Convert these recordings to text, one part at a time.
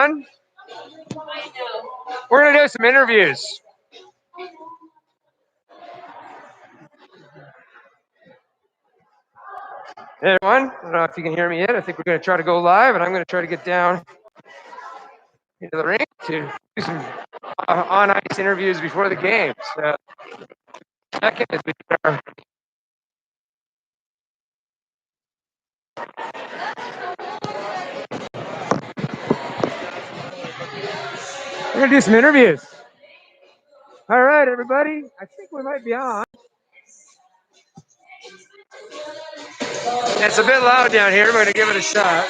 everyone. We're going to do some interviews. Hey everyone, I don't know if you can hear me yet. I think we're going to try to go live, and I'm going to try to get down into the ring to do some on-ice interviews before the game. So, second is we are we're going to do some interviews. All right, everybody. I think we might be on. It's a bit loud down here. We're going to give it a shot.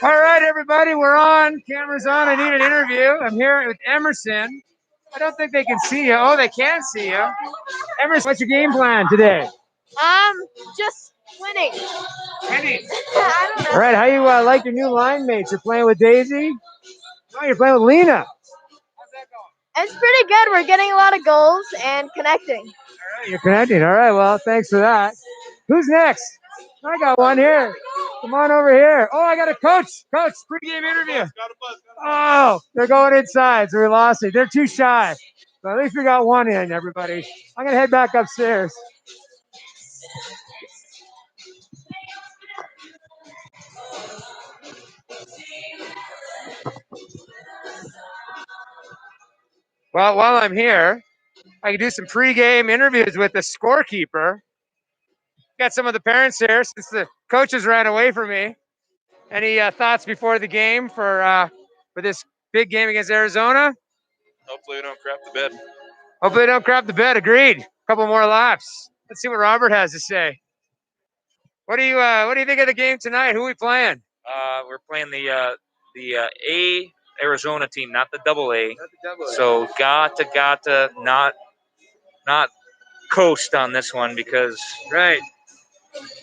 All right, everybody, we're on. Camera's on. I need an interview. I'm here with Emerson. I don't think they can see you. Oh, they can see you. Emerson, what's your game plan today? Just winning. Winning. I don't know. All right, how you like your new line mates? You're playing with Daisy? Oh, you're playing with Lena. How's that going? It's pretty good. We're getting a lot of goals and connecting. All right, you're connecting. All right, well, thanks for that. Who's next? I got one here. Come on over here. Oh, I got a coach. Coach, pregame interview. Oh, they're going inside, so we lost it. They're too shy. So at least we got one in, everybody. I'm going to head back upstairs. Well, while I'm here, I can do some pregame interviews with the scorekeeper. Got some of the parents here since the coaches ran away from me. Any thoughts before the game for this big game against Arizona? Hopefully we don't crap the bed. Hopefully they don't crap the bed. Agreed. A couple more laps. Let's see what Robert has to say. What do you think of the game tonight? Who are we playing? We're playing the A Arizona team, not the double A. Not the double A. So got to not coast on this one because Right.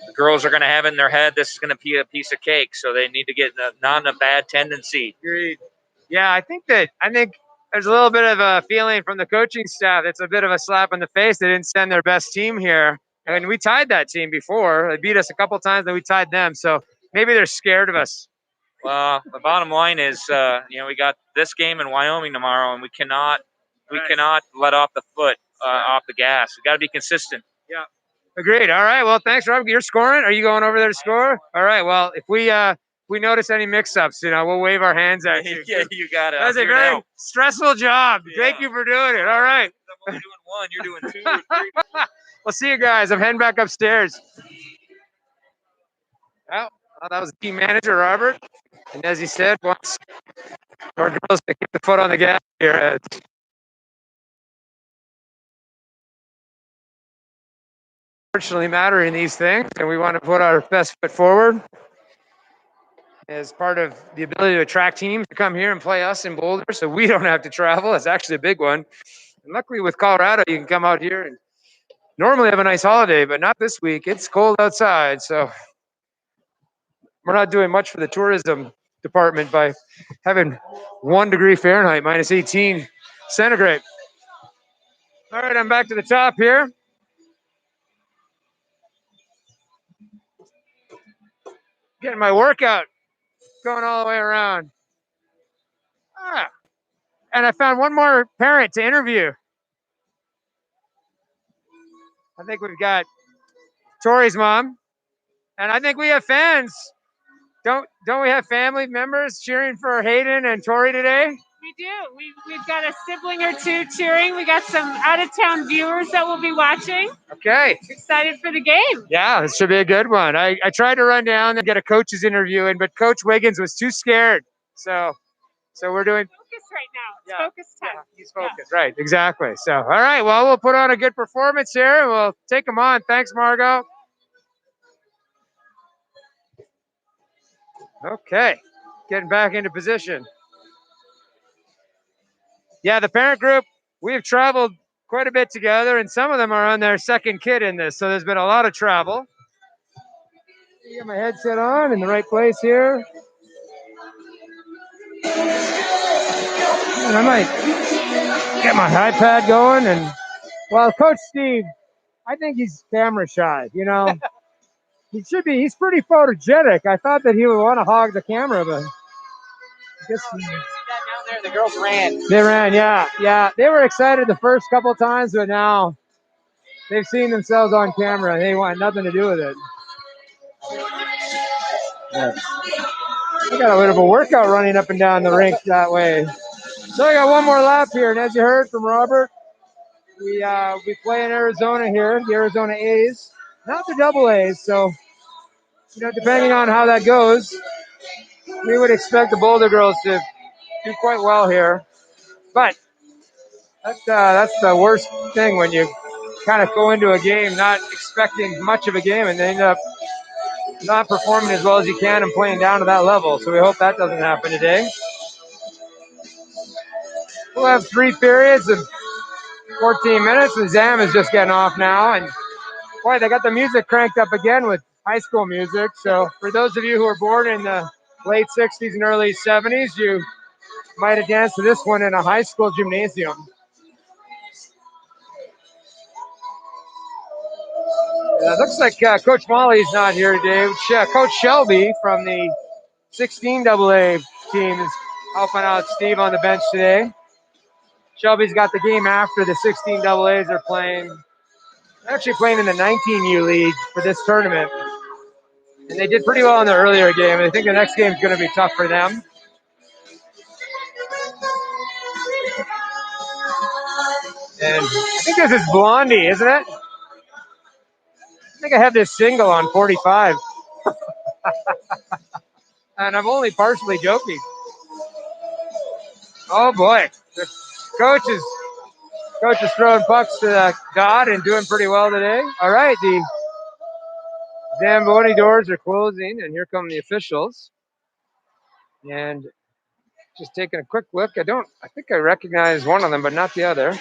the girls are going to have in their head this is going to be a piece of cake. So they need to get not in a bad tendency. Agreed. Yeah, I think there's a little bit of a feeling from the coaching staff. It's a bit of a slap in the face. They didn't send their best team here. And we tied that team before. They beat us a couple times, then we tied them. So maybe they're scared of us. Well, the bottom line is, we got this game in Wyoming tomorrow, and we cannot let off the foot, off the gas. We got to be consistent. Yeah. Agreed. All right. Well, thanks, Rob. You're scoring. Are you going over there to score? All right. Well, if we notice any mix-ups, we'll wave our hands at you. Yeah, you got it. That's a very stressful job. Yeah. Thank you for doing it. All right. I'm only doing one. You're doing two or three. We'll see you guys. I'm heading back upstairs. Well, that was the team manager, Robert. And as he said, once our girls to keep the foot on the gas here. Unfortunately matter in these things, and we want to put our best foot forward as part of the ability to attract teams to come here and play us in Boulder so we don't have to travel. It's actually a big one. And luckily with Colorado, you can come out here and normally have a nice holiday, but not this week. It's cold outside, so we're not doing much for the tourism department by having 1 degree Fahrenheit, minus 18 centigrade. All right, I'm back to the top here. Getting my workout going all the way around. And I found one more parent to interview. I think we've got Tori's mom, and I think we have fans. Don't we have family members cheering for Hayden and Tori today? We do. We've got a sibling or two cheering. We got some out-of-town viewers that will be watching. Okay. Excited for the game. Yeah, this should be a good one. I tried to run down and get a coach's interview in, but Coach Wiggins was too scared. So we're doing focus right now. It's focus time. Yeah, he's focused. Yeah. Right, exactly. So, all right, well, we'll put on a good performance here, and we'll take them on. Thanks, Margot. Okay, getting back into position. Yeah, the parent group, we've traveled quite a bit together, and some of them are on their second kid in this, so there's been a lot of travel. Get my headset on in the right place here. And I might get my iPad going, and well, Coach Steve, I think he's camera shy, He should be. He's pretty photogenic. I thought that he would want to hog the camera, but I guess down there, the girls ran. they ran. Yeah, yeah. They were excited the first couple times, but now they've seen themselves on camera. They want nothing to do with it. Yeah. I got a bit of a workout running up and down the rink that way. So I got one more lap here, and as you heard from Robert, we play in Arizona here, the Arizona A's, not the Double A's. So depending on how that goes, we would expect the Boulder girls to do quite well here. But that's the worst thing when you kind of go into a game not expecting much of a game and they end up not performing as well as you can and playing down to that level. So we hope that doesn't happen today. We'll have 3 periods of 14 minutes, and Zam is just getting off now. And boy, they got the music cranked up again with high school music. So for those of you who were born in the late 60s and early 70s, you might have danced to this one in a high school gymnasium. It looks like Coach Molly's not here today. Coach Shelby from the 16 AA team is helping out Steve on the bench today. Shelby's got the game after the 16 AAs are playing. They're actually playing in the 19U league for this tournament. And they did pretty well in the earlier game. I think the next game is going to be tough for them. And I think this is Blondie, isn't it? I think I have this single on 45. And I'm only partially joking. Oh boy. The coach is throwing pucks to the dot and doing pretty well today. All right, the Zamboni doors are closing, and here come the officials. And just taking a quick look. I think I recognize one of them, but not the other.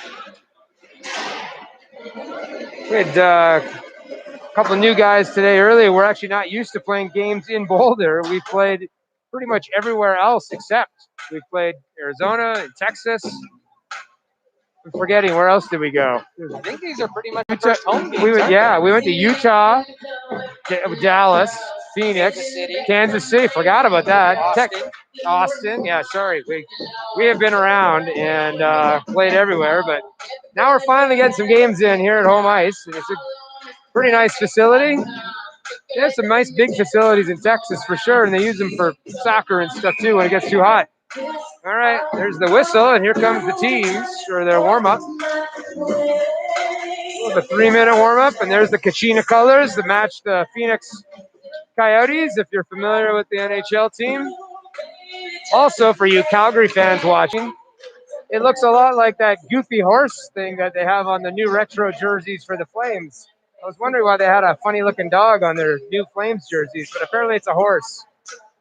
We had a couple of new guys today earlier. We're actually not used to playing games in Boulder. We played pretty much everywhere else except we played Arizona and Texas. I'm forgetting, where else did we go? I think these are pretty much first home games. We went to Utah, Dallas, Phoenix, Kansas City. Forgot about that. Austin. Yeah, sorry. We have been around and played everywhere, but now we're finally getting some games in here at home ice, and it's a pretty nice facility. They have some nice big facilities in Texas for sure, and they use them for soccer and stuff too when it gets too hot. All right, there's the whistle, and here comes the teams for their warm-up. A 3-minute warm-up, and there's the Kachina colors that match the Phoenix Coyotes, if you're familiar with the NHL team. Also, for you Calgary fans watching, it looks a lot like that goofy horse thing that they have on the new retro jerseys for the Flames. I was wondering why they had a funny-looking dog on their new Flames jerseys, but apparently it's a horse.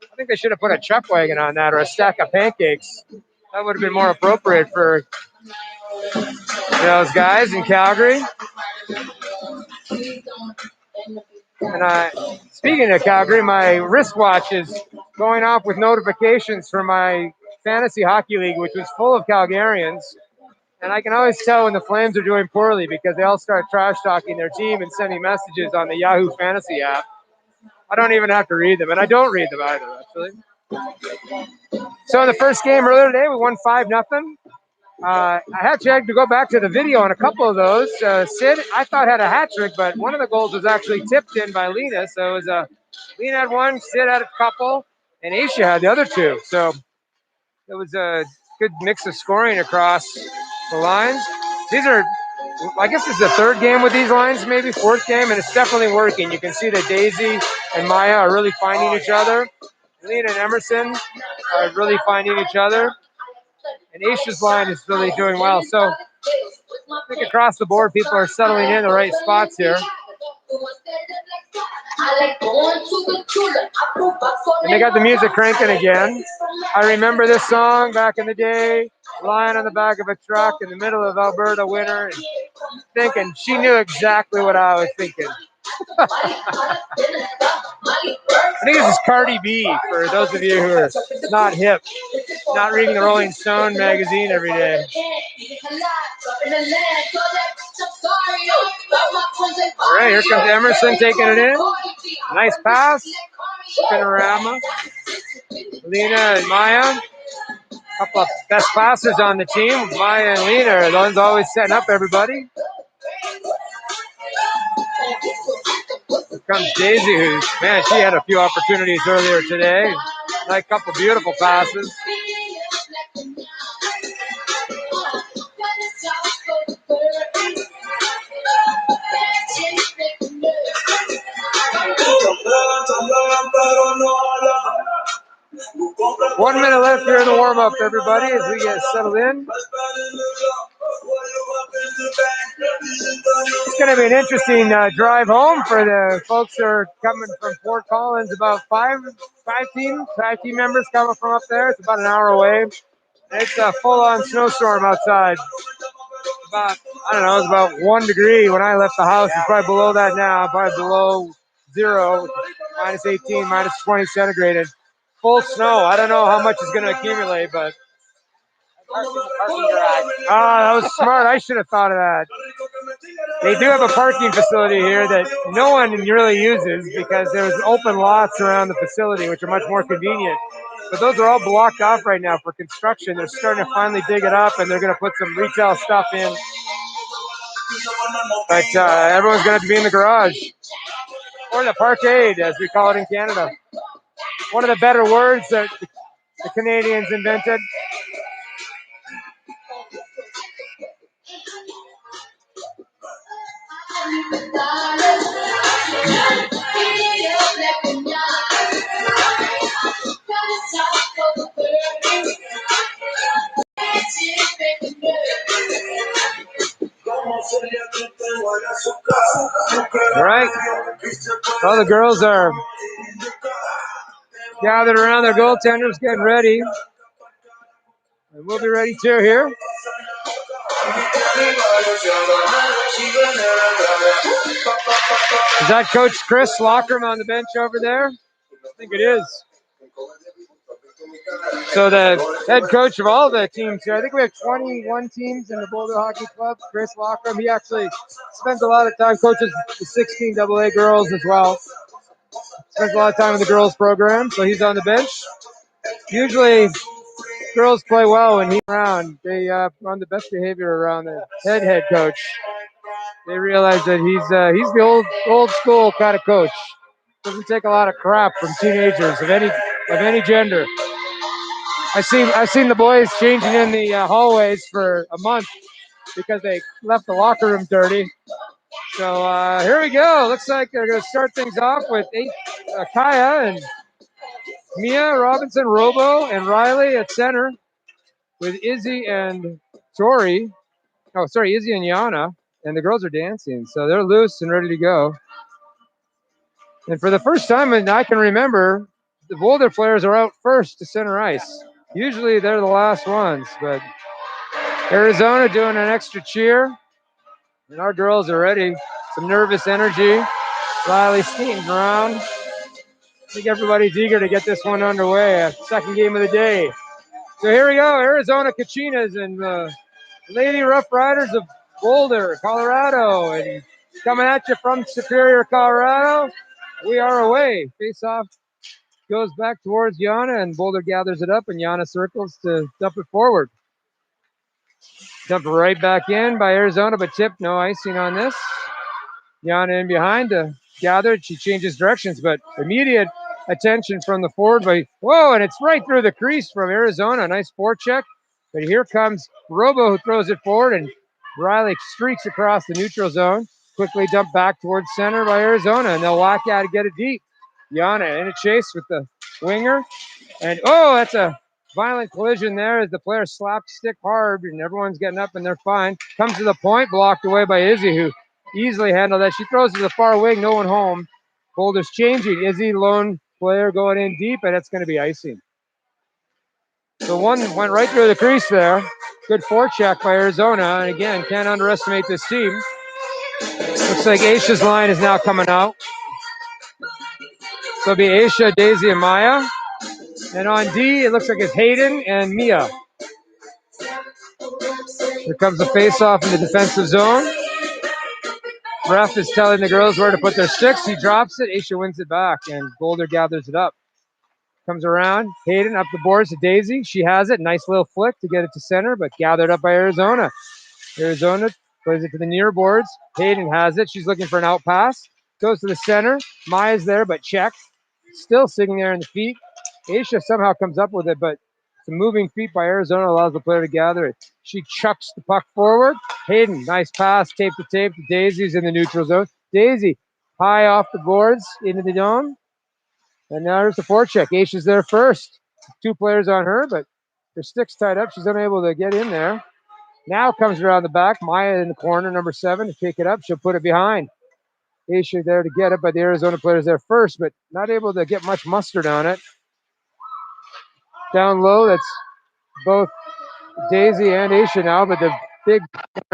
I think they should have put a chuck wagon on that or a stack of pancakes. That would have been more appropriate for those guys in Calgary. And speaking of Calgary, my wristwatch is going off with notifications for my fantasy hockey league, which was full of Calgarians. And I can always tell when the Flames are doing poorly because they all start trash talking their team and sending messages on the Yahoo Fantasy app. I don't even have to read them, and I don't read them either, actually. So in the first game earlier today, we won 5-0. I actually had to go back to the video on a couple of those. Sid, I thought, had a hat trick, but one of the goals was actually tipped in by Lena. So it was Lena had one, Sid had a couple, and Aisha had the other two. So it was a good mix of scoring across the lines. I guess it's the third game with these lines, maybe fourth game, and it's definitely working. You can see that Daisy and Maya are really finding each other. Lena and Emerson are really finding each other. And Aisha's line is really doing well. So I think across the board, people are settling in the right spots here. And they got the music cranking again. I remember this song back in the day, lying on the back of a truck in the middle of Alberta winter and thinking she knew exactly what I was thinking. I think this is Cardi B, for those of you who are not hip, not reading the Rolling Stone magazine every day. All right, here comes Emerson taking it in. Nice pass. Spinorama. Lena and Maya. Couple of best passers on the team. Maya and Lena are the ones always setting up everybody. Here comes Daisy, who, man, she had a few opportunities earlier today. Like a couple beautiful passes. One minute left here in the warm-up, everybody, as we get settled in. It's going to be an interesting drive home for the folks that are coming from Fort Collins. About five team members coming from up there. It's about an hour away. It's a full-on snowstorm outside. About, I don't know, it's about 1 degree when I left the house. It's probably below that now, probably below zero, minus 18, minus 20 centigrade. Full snow. I don't know how much is going to accumulate, but that was smart. I should have thought of that. They do have a parking facility here that no one really uses because there's open lots around the facility, which are much more convenient. But those are all blocked off right now for construction. They're starting to finally dig it up, and they're going to put some retail stuff in. But everyone's going to have to be in the garage, or the parkade, as we call it in Canada. One of the better words that the Canadians invented. All right. Well, the girls are gathered around their goaltenders, getting ready. And we'll be ready too here. Is that Coach Chris Lockerman on the bench over there? I think it is. So the head coach of all the teams here, I think we have 21 teams in the Boulder Hockey Club, Chris Lockerman. He actually spends a lot of time, coaches the 16 AA girls as well. Spends a lot of time in the girls program, so he's on the bench. Usually girls play well when he's around. They run the best behavior around the head coach. They realize that he's the old school kind of coach. Doesn't take a lot of crap from teenagers of any gender. I've seen the boys changing in the hallways for a month because they left the locker room dirty. So here we go. Looks like they're going to start things off with Kaya and Mia, Robinson, Robo, and Riley at center with Izzy and Tori. Oh, sorry, Izzy and Yana. And the girls are dancing. So they're loose and ready to go. And for the first time I can remember, the Boulder players are out first to center ice. Usually they're the last ones, but Arizona doing an extra cheer. And our girls are ready. Some nervous energy. Riley skating around. I think everybody's eager to get this one underway. Second game of the day. So here we go. Arizona Kachinas and the Lady Rough Riders of Boulder, Colorado. And coming at you from Superior, Colorado. We are away. Face off goes back towards Yana, and Boulder gathers it up, and Yana circles to dump it forward. Dump right back in by Arizona, but tipped, no icing on this. Yana in behind to gather. She changes directions, but immediate attention from the forward by, whoa, and it's right through the crease from Arizona. Nice forecheck. But here comes Robo, who throws it forward, and Riley streaks across the neutral zone. Quickly dumped back towards center by Arizona, and they'll whack out to get it deep. Yana in a chase with the winger. And, oh, that's a violent collision there as the player slapped stick hard, and everyone's getting up, and they're fine. Comes to the point, blocked away by Izzy, who easily handled that. She throws to the far wing, no one home. Boulder's changing. Izzy, lone player, going in deep, and it's going to be icing. So one went right through the crease there. Good forecheck by Arizona. And again, can't underestimate this team. Looks like Aisha's line is now coming out. So it'll be Aisha, Daisy, and Maya. And on D, it looks like it's Hayden and Mia. Here comes the face-off in the defensive zone. Ref is telling the girls where to put their sticks. He drops it. Aisha wins it back, and Boulder gathers it up. Comes around. Hayden up the boards to Daisy. She has it. Nice little flick to get it to center, but gathered up by Arizona. Arizona plays it to the near boards. Hayden has it. She's looking for an out pass. Goes to the center. Maya's there, but checked. Still sitting there in the feet. Aisha somehow comes up with it, but the moving feet by Arizona allows the player to gather it. She chucks the puck forward. Hayden, nice pass, tape to tape. Daisy's in the neutral zone. Daisy, high off the boards into the dome. And now there's the forecheck. Aisha's there first. 2 players on her, but her stick's tied up. She's unable to get in there. Now comes around the back. Maya in the corner, number 7, to pick it up. She'll put it behind. Aisha there to get it, but the Arizona player's there first, but not able to get much mustard on it. Down low, that's both Daisy and Aisha now, but the big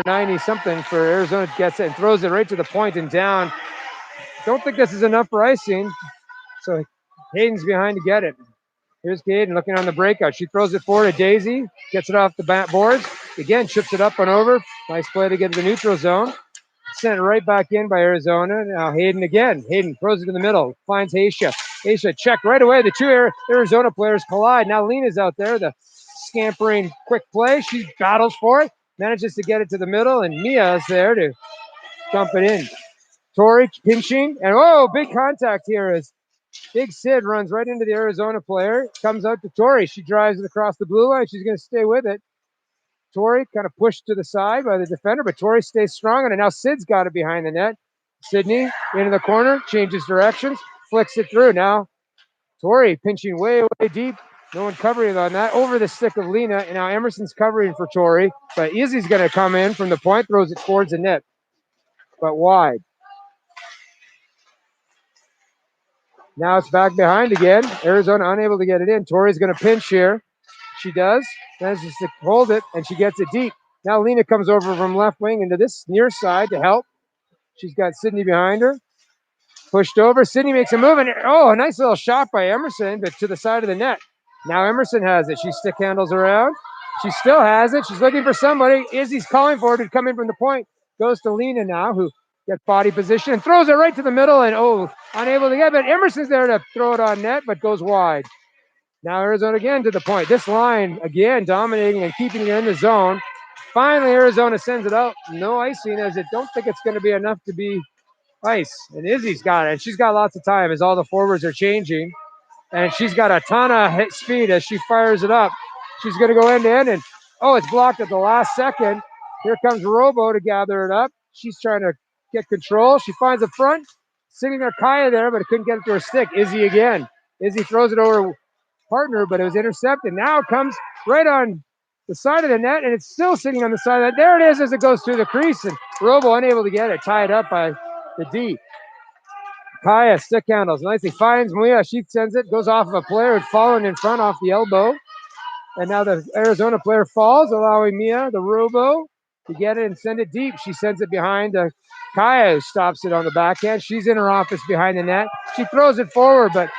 90-something for Arizona gets it and throws it right to the point and down. Don't think this is enough for icing, so Hayden's behind to get it. Here's Hayden looking on the breakout. She throws it forward to Daisy, gets it off the boards. Again, chips it up and over. Nice play to get to the neutral zone. Sent right back in by Arizona. Now Hayden again. Hayden throws it in the middle. Finds Aisha. Aisha checked right away. The 2 Arizona players collide. Now Lena's out there. The scampering quick play. She battles for it. Manages to get it to the middle. And Mia is there to dump it in. Tori pinching. And whoa, big contact here as Big Sid runs right into the Arizona player. Comes out to Tori. She drives it across the blue line. She's going to stay with it. Tori kind of pushed to the side by the defender, but Tori stays strong on it. Now Sid's got it behind the net. Sydney into the corner, changes directions, flicks it through. Now Tori pinching way, way deep. No one covering on that. Over the stick of Lena, and now Emerson's covering for Tori. But Izzy's going to come in from the point, throws it towards the net, but wide. Now it's back behind again. Arizona unable to get it in. Tori's going to pinch here. She does. Manages to hold it, and she gets it deep. Now Lena comes over from left wing into this near side to help. She's got Sydney behind her. Pushed over. Sydney makes a move, and oh, a nice little shot by Emerson, but to the side of the net. Now Emerson has it. She stick handles around. She still has it. She's looking for somebody. Izzy's calling for her to come in from the point. Goes to Lena now, who gets body position and throws it right to the middle, and oh, unable to get it. But Emerson's there to throw it on net, but goes wide. Now Arizona again to the point. This line again dominating and keeping it in the zone. Finally, Arizona sends it out. No icing, as it don't think it's going to be enough to be ice. And Izzy's got it. And she's got lots of time as all the forwards are changing. And she's got a ton of hit speed as she fires it up. She's going to go end to end. And oh, it's blocked at the last second. Here comes Robo to gather it up. She's trying to get control. She finds the front. Sitting there, Kaya there, but it couldn't get it to her stick. Izzy again. Izzy throws it over partner, but it was intercepted. Now it comes right on the side of the net, and it's still sitting on the side of that. There it is as it goes through the crease, and Robo unable to get it, tied up by the D. Kaya stick handles nicely, finds Muia. She sends it, goes off of a player who'd fallen in front off the elbow, and now the Arizona player falls, allowing Mia, the Robo, to get it and send it deep. She sends it behind Kaya, who stops it on the backhand. She's in her office behind the net. She throws it forward, but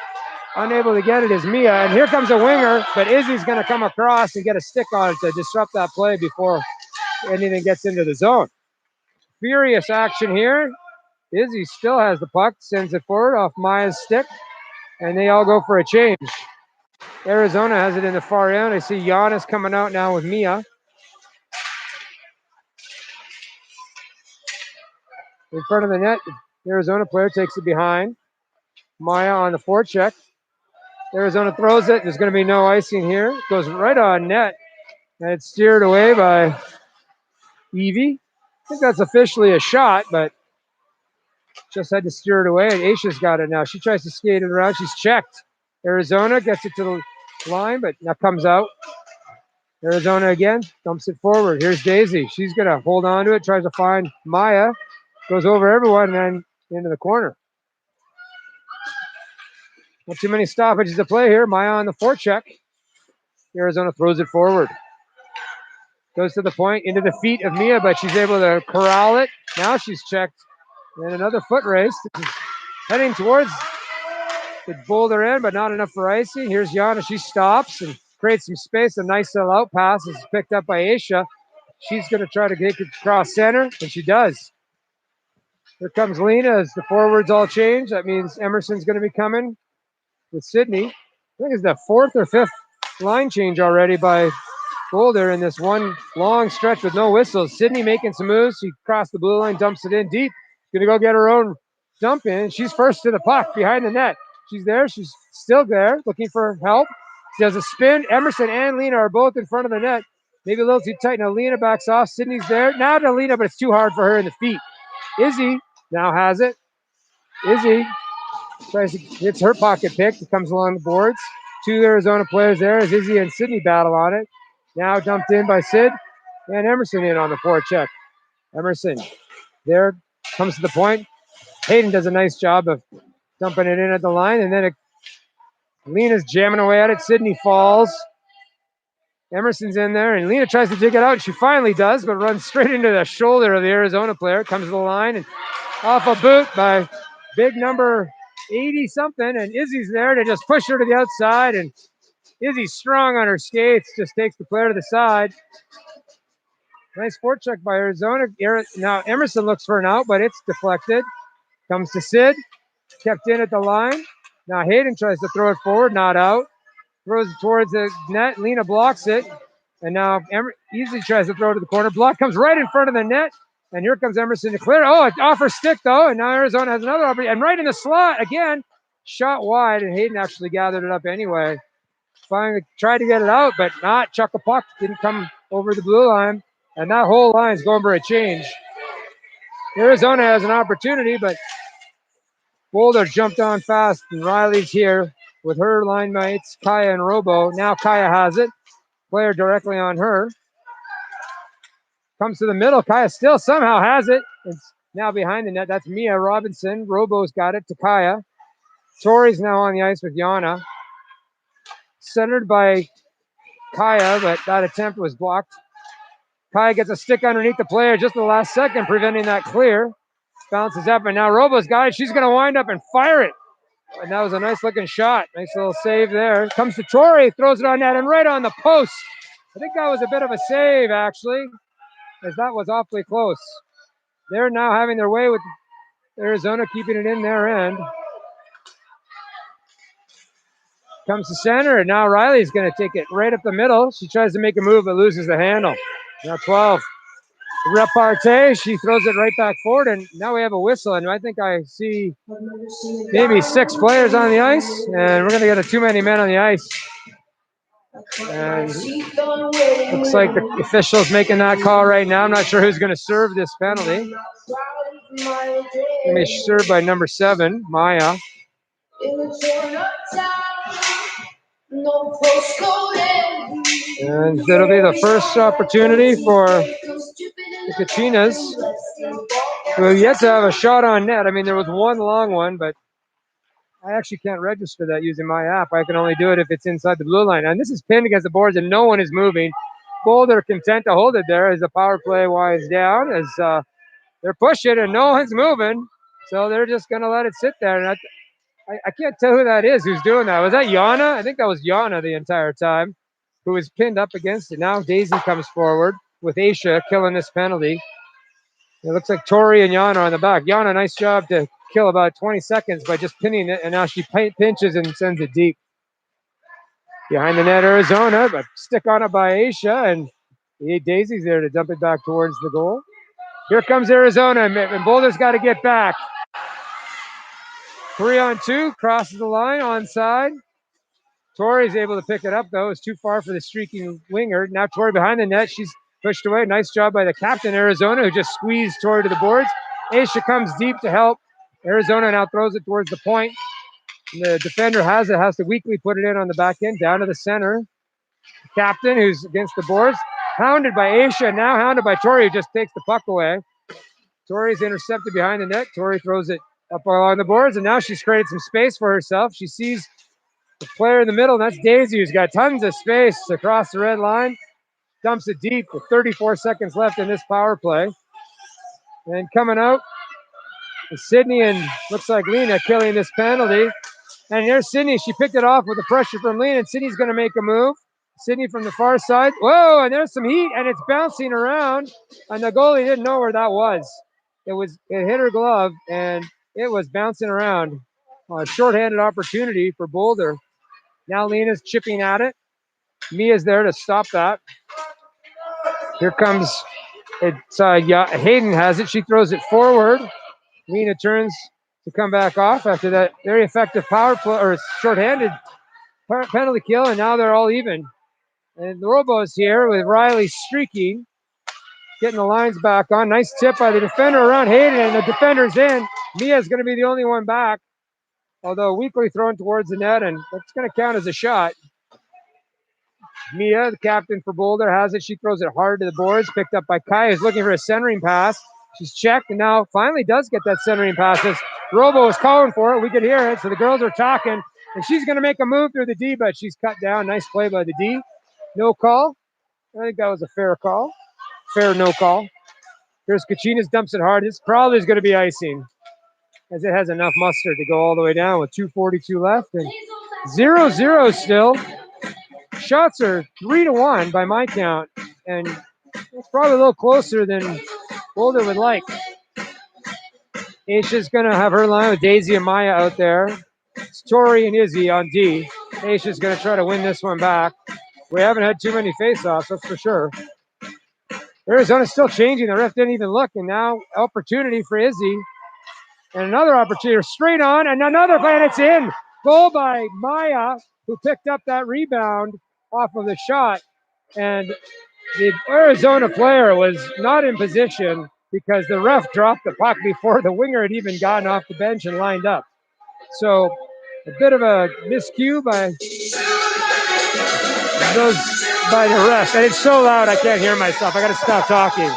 unable to get it is Mia, and here comes a winger, but Izzy's going to come across and get a stick on it to disrupt that play before anything gets into the zone. Furious action here. Izzy still has the puck, sends it forward off Maya's stick, and they all go for a change. Arizona has it in the far end. I see Giannis coming out now with Mia. In front of the net, the Arizona player takes it behind. Maya on the forecheck. Arizona throws it. There's going to be no icing here. It goes right on net. And it's steered away by Evie. I think that's officially a shot, but just had to steer it away. And Aisha's got it now. She tries to skate it around. She's checked. Arizona gets it to the line, but now comes out. Arizona again dumps it forward. Here's Daisy. She's going to hold on to it, tries to find Maya. Goes over everyone and then into the corner. Not too many stoppages to play here. Maya on the forecheck. Arizona throws it forward. Goes to the point, into the feet of Mia, but she's able to corral it. Now she's checked. And another foot race. Heading towards the Boulder end, but not enough for icing. Here's Yana. She stops and creates some space. A nice little out pass is picked up by Aisha. She's going to try to get it across center, and she does. Here comes Lena as the forwards all change. That means Emerson's going to be coming with Sydney. I think it's the fourth or fifth line change already by Boulder in this one long stretch with no whistles. Sydney making some moves. She crossed the blue line, dumps it in deep. Going to go get her own dump in. She's first to the puck behind the net. She's there. She's still there looking for help. She does a spin. Emerson and Lena are both in front of the net. Maybe a little too tight. Now Lena backs off. Sydney's there. Now to Lena, but it's too hard for her in the feet. Izzy now has it. Izzy tries to hits her pocket pick. It comes along the boards. Two Arizona players there as Izzy and Sydney battle on it. Now dumped in by Sid and Emerson in on the forecheck. Emerson there comes to the point. Hayden does a nice job of dumping it in at the line, and then Lena's jamming away at it. Sydney falls. Emerson's in there, and Lena tries to dig it out, and she finally does, but runs straight into the shoulder of the Arizona player. Comes to the line and off a boot by big number 80-something, and Izzy's there to just push her to the outside, and Izzy's strong on her skates, just takes the player to the side. Nice forecheck by Arizona. Now Emerson looks for an out, but it's deflected. Comes to Sid, kept in at the line. Now Hayden tries to throw it forward, not out. Throws it towards the net. Lena blocks it. And now easily tries to throw it to the corner. Block comes right in front of the net. And here comes Emerson to clear. Oh, off her stick, though. And now Arizona has another opportunity. And right in the slot again. Shot wide. And Hayden actually gathered it up anyway. Finally tried to get it out, but not. Chuck a puck. Didn't come over the blue line. And that whole line's going for a change. Arizona has an opportunity, but Boulder jumped on fast. And Riley's here with her line mates, Kaya and Robo. Now Kaya has it. Player directly on her. Comes to the middle. Kaya still somehow has it. It's now behind the net. That's Mia Robinson. Robo's got it to Kaya. Tori's now on the ice with Yana. Centered by Kaya, but that attempt was blocked. Kaya gets a stick underneath the player just at the last second, preventing that clear. Bounces up, and now Robo's got it. She's going to wind up and fire it. And that was a nice looking shot. Nice little save there. Comes to Tori, throws it on net and right on the post. I think that was a bit of a save, actually, as that was awfully close. They're now having their way with Arizona, keeping it in their end. Comes to center, and now Riley's going to take it right up the middle. She tries to make a move, but loses the handle. Now 12. Repartee, she throws it right back forward, and now we have a whistle, and I think I see maybe 6 players on the ice, and we're going to get a too many men on the ice. And looks like the official's making that call right now. I'm not sure who's going to serve this penalty. Going to be served by number 7, Maya. And it'll be the first opportunity for the Kachinas, who have yet to have a shot on net. I mean, there was one long one, but I actually can't register that using my app. I can only do it if it's inside the blue line. And this is pinned against the boards, and no one is moving. Boulder content to hold it there as the power play winds down, as they're pushing and no one's moving. So they're just going to let it sit there. And I can't tell who that is who's doing that. Was that Yana? I think that was Yana the entire time, who was pinned up against it. Now Daisy comes forward with Aisha killing this penalty. It looks like Tori and Yana on the back. Yana, nice job to kill about 20 seconds by just pinning it, and now she pinches and sends it deep. Behind the net, Arizona, but stick on it by Aisha, and Daisy's there to dump it back towards the goal. Here comes Arizona, and Boulder's got to get back. 3-on-2, crosses the line, onside. Tori's able to pick it up, though. It's too far for the streaking winger. Now Tori behind the net. She's pushed away. Nice job by the captain, Arizona, who just squeezed Tori to the boards. Aisha comes deep to help. Arizona now throws it towards the point. And the defender has it, has to weakly put it in on the back end, down to the center. Captain, who's against the boards, hounded by Aisha, now hounded by Tori, who just takes the puck away. Tori's intercepted behind the net. Tori throws it up along the boards, and now she's created some space for herself. She sees the player in the middle, and that's Daisy, who's got tons of space across the red line. Dumps it deep with 34 seconds left in this power play. And coming out is Sydney, and looks like Lena killing this penalty. And there's Sydney. She picked it off with the pressure from Lena, and Sydney's going to make a move. Sydney from the far side. Whoa, and there's some heat, and it's bouncing around, and the goalie didn't know where that was. it hit her glove and it was bouncing around. A shorthanded opportunity for Boulder. Now Lena's chipping at it. Mia's there to stop that. Here comes Hayden has it. She throws it forward. Lena turns to come back off after that very effective power play or shorthanded penalty kill, and now they're all even. And the Robo's here with Riley streaking, getting the lines back on. Nice tip by the defender around Hayden, and the defender's in. Mia's going to be the only one back, although weakly thrown towards the net, and that's going to count as a shot. Mia, the captain for Boulder, has it. She throws it hard to the boards, picked up by Kai, who's looking for a centering pass. She's checked and now finally does get that centering pass. As Robo was calling for it, we could hear it, so the girls are talking, and she's going to make a move through the D, but she's cut down. Nice play by the D. No call. I think that was a fair call. Fair no call. Here's Kachinas, dumps it hard. This probably is going to be icing, as it has enough mustard to go all the way down with 2:42 left, and 0-0 still. Shots are 3-1 by my count, and it's probably a little closer than Boulder would like. Aisha's going to have her line with Daisy and Maya out there. It's Tori and Izzy on D. Aisha's going to try to win this one back. We haven't had too many face-offs, that's for sure. Arizona's still changing. The ref didn't even look, and now opportunity for Izzy. And another opportunity straight on, and another play, and it's in. Goal by Maya, who picked up that rebound off of the shot. And the Arizona player was not in position because the ref dropped the puck before the winger had even gotten off the bench and lined up. So a bit of a miscue by the ref. And it's so loud I can't hear myself. I got to stop talking.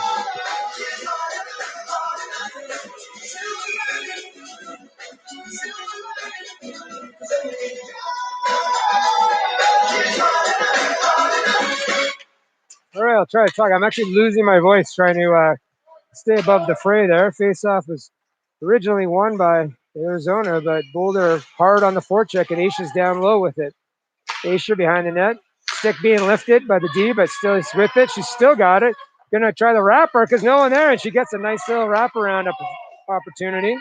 All right, I'll try to talk. I'm actually losing my voice trying to stay above the fray there. Face-off was originally won by Arizona, but Boulder hard on the forecheck, and Aisha's down low with it. Aisha behind the net. Stick being lifted by the D, but still is with it. She's still got it. Gonna try the wrapper because no one there, and she gets a nice little wraparound opportunity.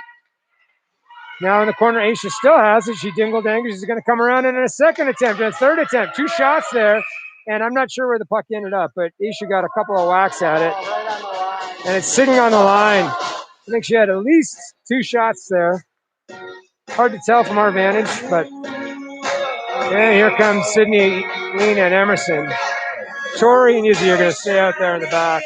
Now in the corner, Aisha still has it. She dingle-dangles. She's gonna come around in a second attempt and a third attempt. 2 shots there, and I'm not sure where the puck ended up, but Aisha got a couple of whacks at it. And it's sitting on the line. I think she had at least 2 shots there. Hard to tell from our vantage, but and here comes Sydney, Lena, and Emerson. Tori and Izzy are going to stay out there in the back.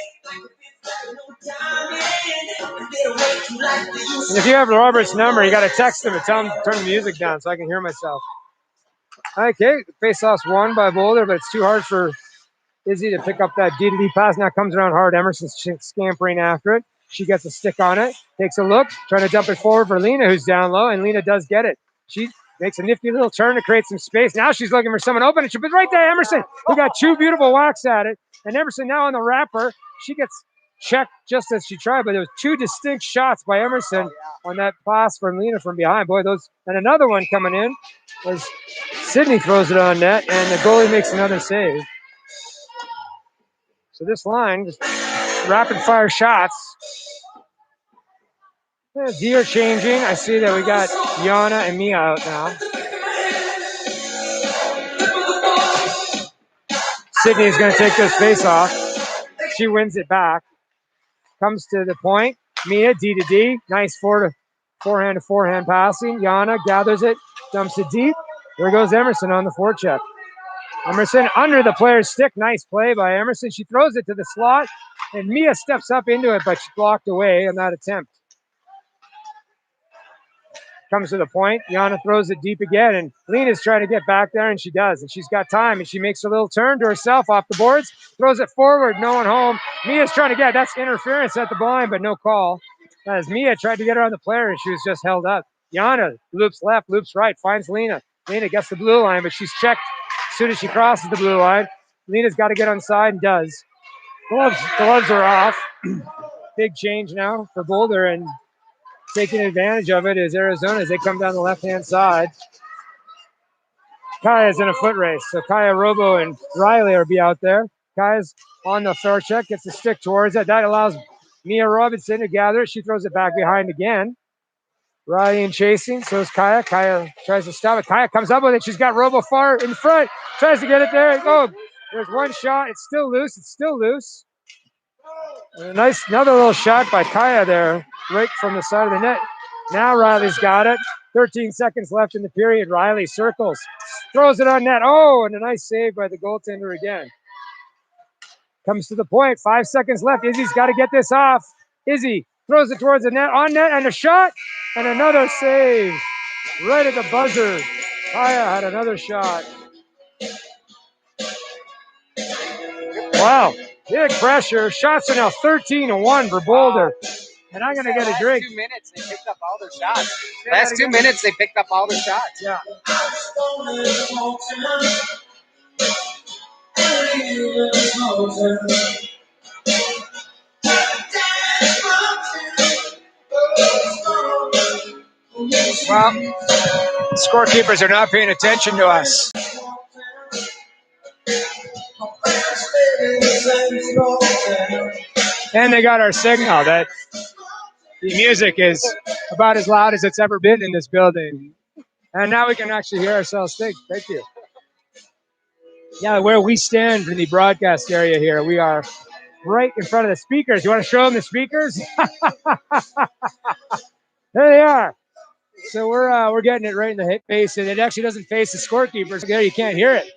And if you have Robert's number, you got to text him and tell him to turn the music down so I can hear myself. Okay, face-off's won by Boulder, but it's too hard for Izzy to pick up that D-to-D pass. Now comes around hard. Emerson's scampering after it. She gets a stick on it, takes a look, trying to dump it forward for Lena, who's down low, and Lena does get it. She makes a nifty little turn to create some space. Now she's looking for someone open, and she puts right there, Emerson, who got 2 beautiful whacks at it. And Emerson now on the wrapper. She gets checked just as she tried, but there was 2 distinct shots by Emerson on that pass from Lena from behind. Boy, those, and another one coming in as Sydney throws it on net, and the goalie makes another save. So this line, just rapid fire shots. D are changing. I see that we got Yana and Mia out now. Sydney is going to take this face off. She wins it back. Comes to the point. Mia, D to D. Nice forehand to forehand passing. Yana gathers it, dumps it deep. There goes Emerson on the forecheck. Emerson under the player's stick. Nice play by Emerson. She throws it to the slot, and Mia steps up into it, but she's blocked away on that attempt. Comes to the point. Yana throws it deep again, and Lena's trying to get back there, and she does. And she's got time, and she makes a little turn to herself off the boards, throws it forward, no one home. Mia's trying to get, that's interference at the blind, but no call. As Mia tried to get her on the player, and she was just held up. Yana loops left, loops right, finds Lena. Lena gets the blue line, but she's checked as soon as she crosses the blue line. Lena's got to get on side and does. Gloves are off. Big change now for Boulder, and taking advantage of it is Arizona as they come down the left-hand side. Kaya's in a foot race, so Kaya, Robo, and Riley will be out there. Kaya's on the forecheck, gets the stick towards it. That allows Mia Robinson to gather it. She throws it back behind again. Riley and chasing. So is Kaya. Kaya tries to stop it. Kaya comes up with it. She's got Robo far in front. Tries to get it there. Oh, there's one shot. It's still loose. It's still loose. And a nice, another little shot by Kaya there, right from the side of the net. Now Riley's got it. 13 seconds left in the period. Riley circles, throws it on net. Oh, and a nice save by the goaltender again. Comes to the point. 5 seconds left. Izzy's got to get this off. Izzy throws it towards the net. On net and a shot. And another save. Right at the buzzer. Kaya had another shot. Wow. Big pressure. Shots are now 13-1 for Boulder. And I'm going to get a drink. 2 minutes, they picked up all their shots. Last 2 minutes, they picked up all their shots. Yeah. Well, scorekeepers are not paying attention to us. And they got our signal that the music is about as loud as it's ever been in this building. And now we can actually hear ourselves think. Thank you. Yeah, where we stand in the broadcast area here, we are right in front of the speakers. You want to show them the speakers? There they are. So we're getting it right in the face, and it actually doesn't face the scorekeepers. There, you can't hear it.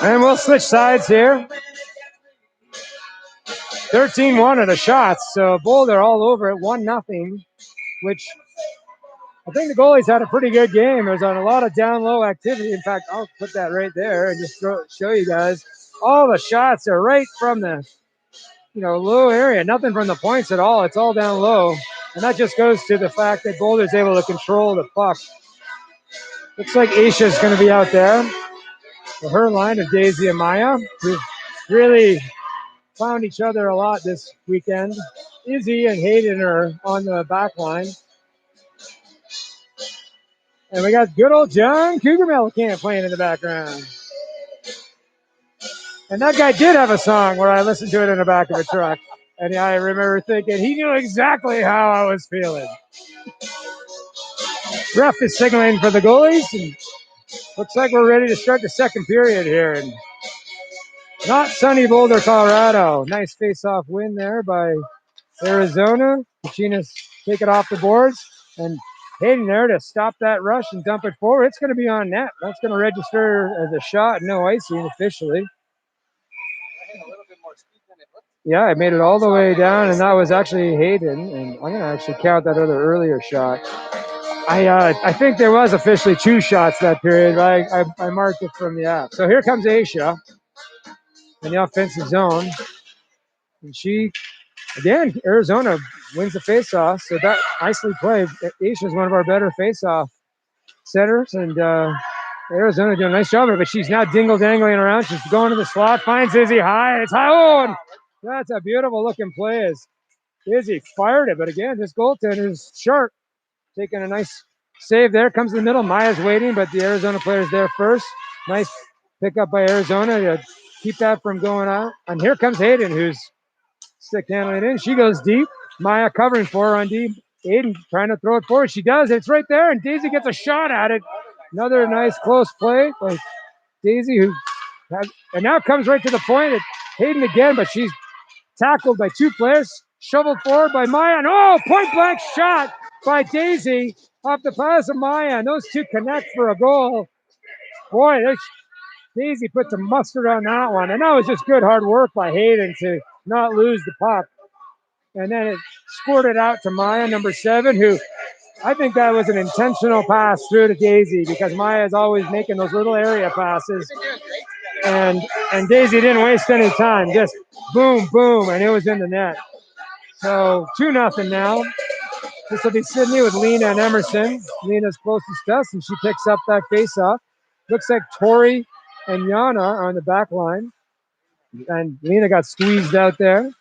And we'll switch sides here. 13-1 of the shots. So Boulder all over it, 1-0, which I think the goalies had a pretty good game. There's a lot of down-low activity. In fact, I'll put that right there and just show you guys. All the shots are right from the low area. Nothing from the points at all. It's all down low. And that just goes to the fact that Boulder's able to control the puck. Looks like Aisha's going to be out there for her line of Daisy and Maya, who've really found each other a lot this weekend. Izzy and Hayden are on the back line. And we got good old John Cougar Mellencamp playing in the background. And that guy did have a song where I listened to it in the back of a truck. And I remember thinking he knew exactly how I was feeling. Ref is signaling for the goalies. And looks like we're ready to start the second period here. And not sunny Boulder, Colorado. Nice face-off win there by Arizona. Kachinas take it off the boards. And Hayden there to stop that rush and dump it forward. It's going to be on net. That's going to register as a shot. No icing officially. Yeah, I made it all the way down, and that was actually Hayden. And I'm going to actually count that other earlier shot. I think there was officially 2 shots that period, but I marked it from the app. So here comes Aisha in the offensive zone. And she, again, Arizona wins the faceoff. So that nicely played. Aisha is one of our better faceoff centers, and Arizona doing a nice job of it. But she's now dingle-dangling around. She's going to the slot, finds Izzy high, and it's high. Oh, and that's a beautiful-looking play as Izzy fired it. But again, this goaltender is sharp. Taking a nice save there. Comes in the middle. Maya's waiting, but the Arizona player's there first. Nice pickup by Arizona to keep that from going out. And here comes Hayden, who's stick handling in. She goes deep. Maya covering for her on deep. Hayden trying to throw it forward. She does. It's right there, and Daisy gets a shot at it. Another nice close play by Daisy, and now comes right to the point. It's Hayden again, but she's tackled by 2 players. Shoveled forward by Maya. And point blank shot by Daisy off the pass of Maya. And those 2 connect for a goal. Boy, Daisy put some mustard on that one. And that was just good hard work by Hayden to not lose the puck. And then it squirted out to Maya, number 7, who I think that was an intentional pass through to Daisy, because Maya is always making those little area passes. And Daisy didn't waste any time. Just boom, boom, and it was in the net. So 2-0 now. This will be Sydney with Lena and Emerson. Lena's closest to us, and she picks up that face-off. Looks like Tori and Yana are on the back line. And Lena got squeezed out there.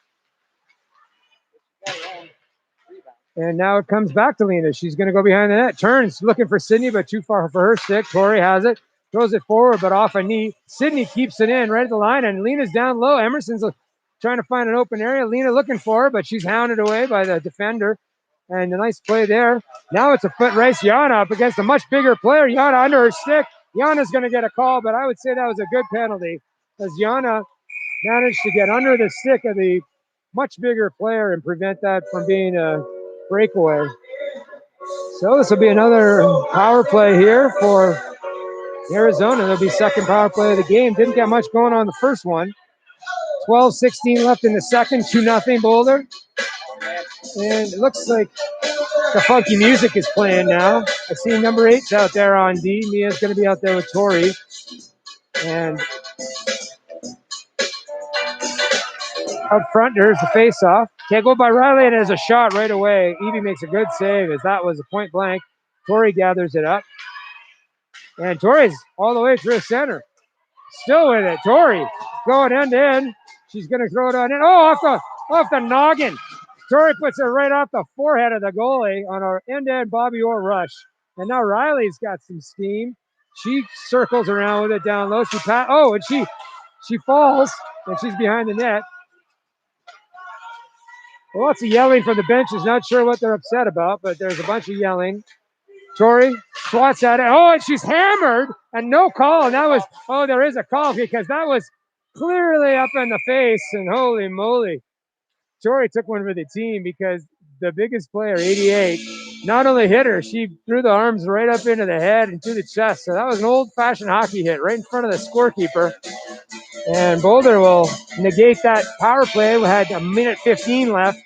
And now it comes back to Lena. She's going to go behind the net. Turns, looking for Sydney, but too far for her stick. Tori has it. Throws it forward, but off a knee. Sydney keeps it in right at the line, and Lena's down low. Emerson's trying to find an open area. Lena looking for her, but she's hounded away by the defender. And a nice play there. Now it's a foot race. Yana up against a much bigger player. Yana under her stick. Yana's going to get a call, but I would say that was a good penalty as Yana managed to get under the stick of the much bigger player and prevent that from being a breakaway. So this will be another power play here for Arizona. There'll be second power play of the game. Didn't get much going on the first one. 12-16 left in the second, 2-0 Boulder. And it looks like the funky music is playing now. I see number 8's out there on D. Mia's going to be out there with Tori. And up front, there's the face-off. Can't go by Riley, and there's a shot right away. Evie makes a good save as that was a point blank. Tori gathers it up. And Tori's all the way through center. Still with it. Tori going end to end. She's going to throw it on in. Oh, off the noggin. Tori puts it right off the forehead of the goalie on our end-to-end Bobby Orr rush. And now Riley's got some steam. She circles around with it down low. And she falls, and she's behind the net. Lots of yelling from the benches. Not sure what they're upset about, but there's a bunch of yelling. Tori swats at it. Oh, and she's hammered, and no call. And that was, there is a call because that was clearly up in the face, and holy moly. Tori took one for the team because the biggest player, 88, not only hit her, she threw the arms right up into the head and through the chest. So that was an old-fashioned hockey hit right in front of the scorekeeper. And Boulder will negate that power play. We had a minute 15 left.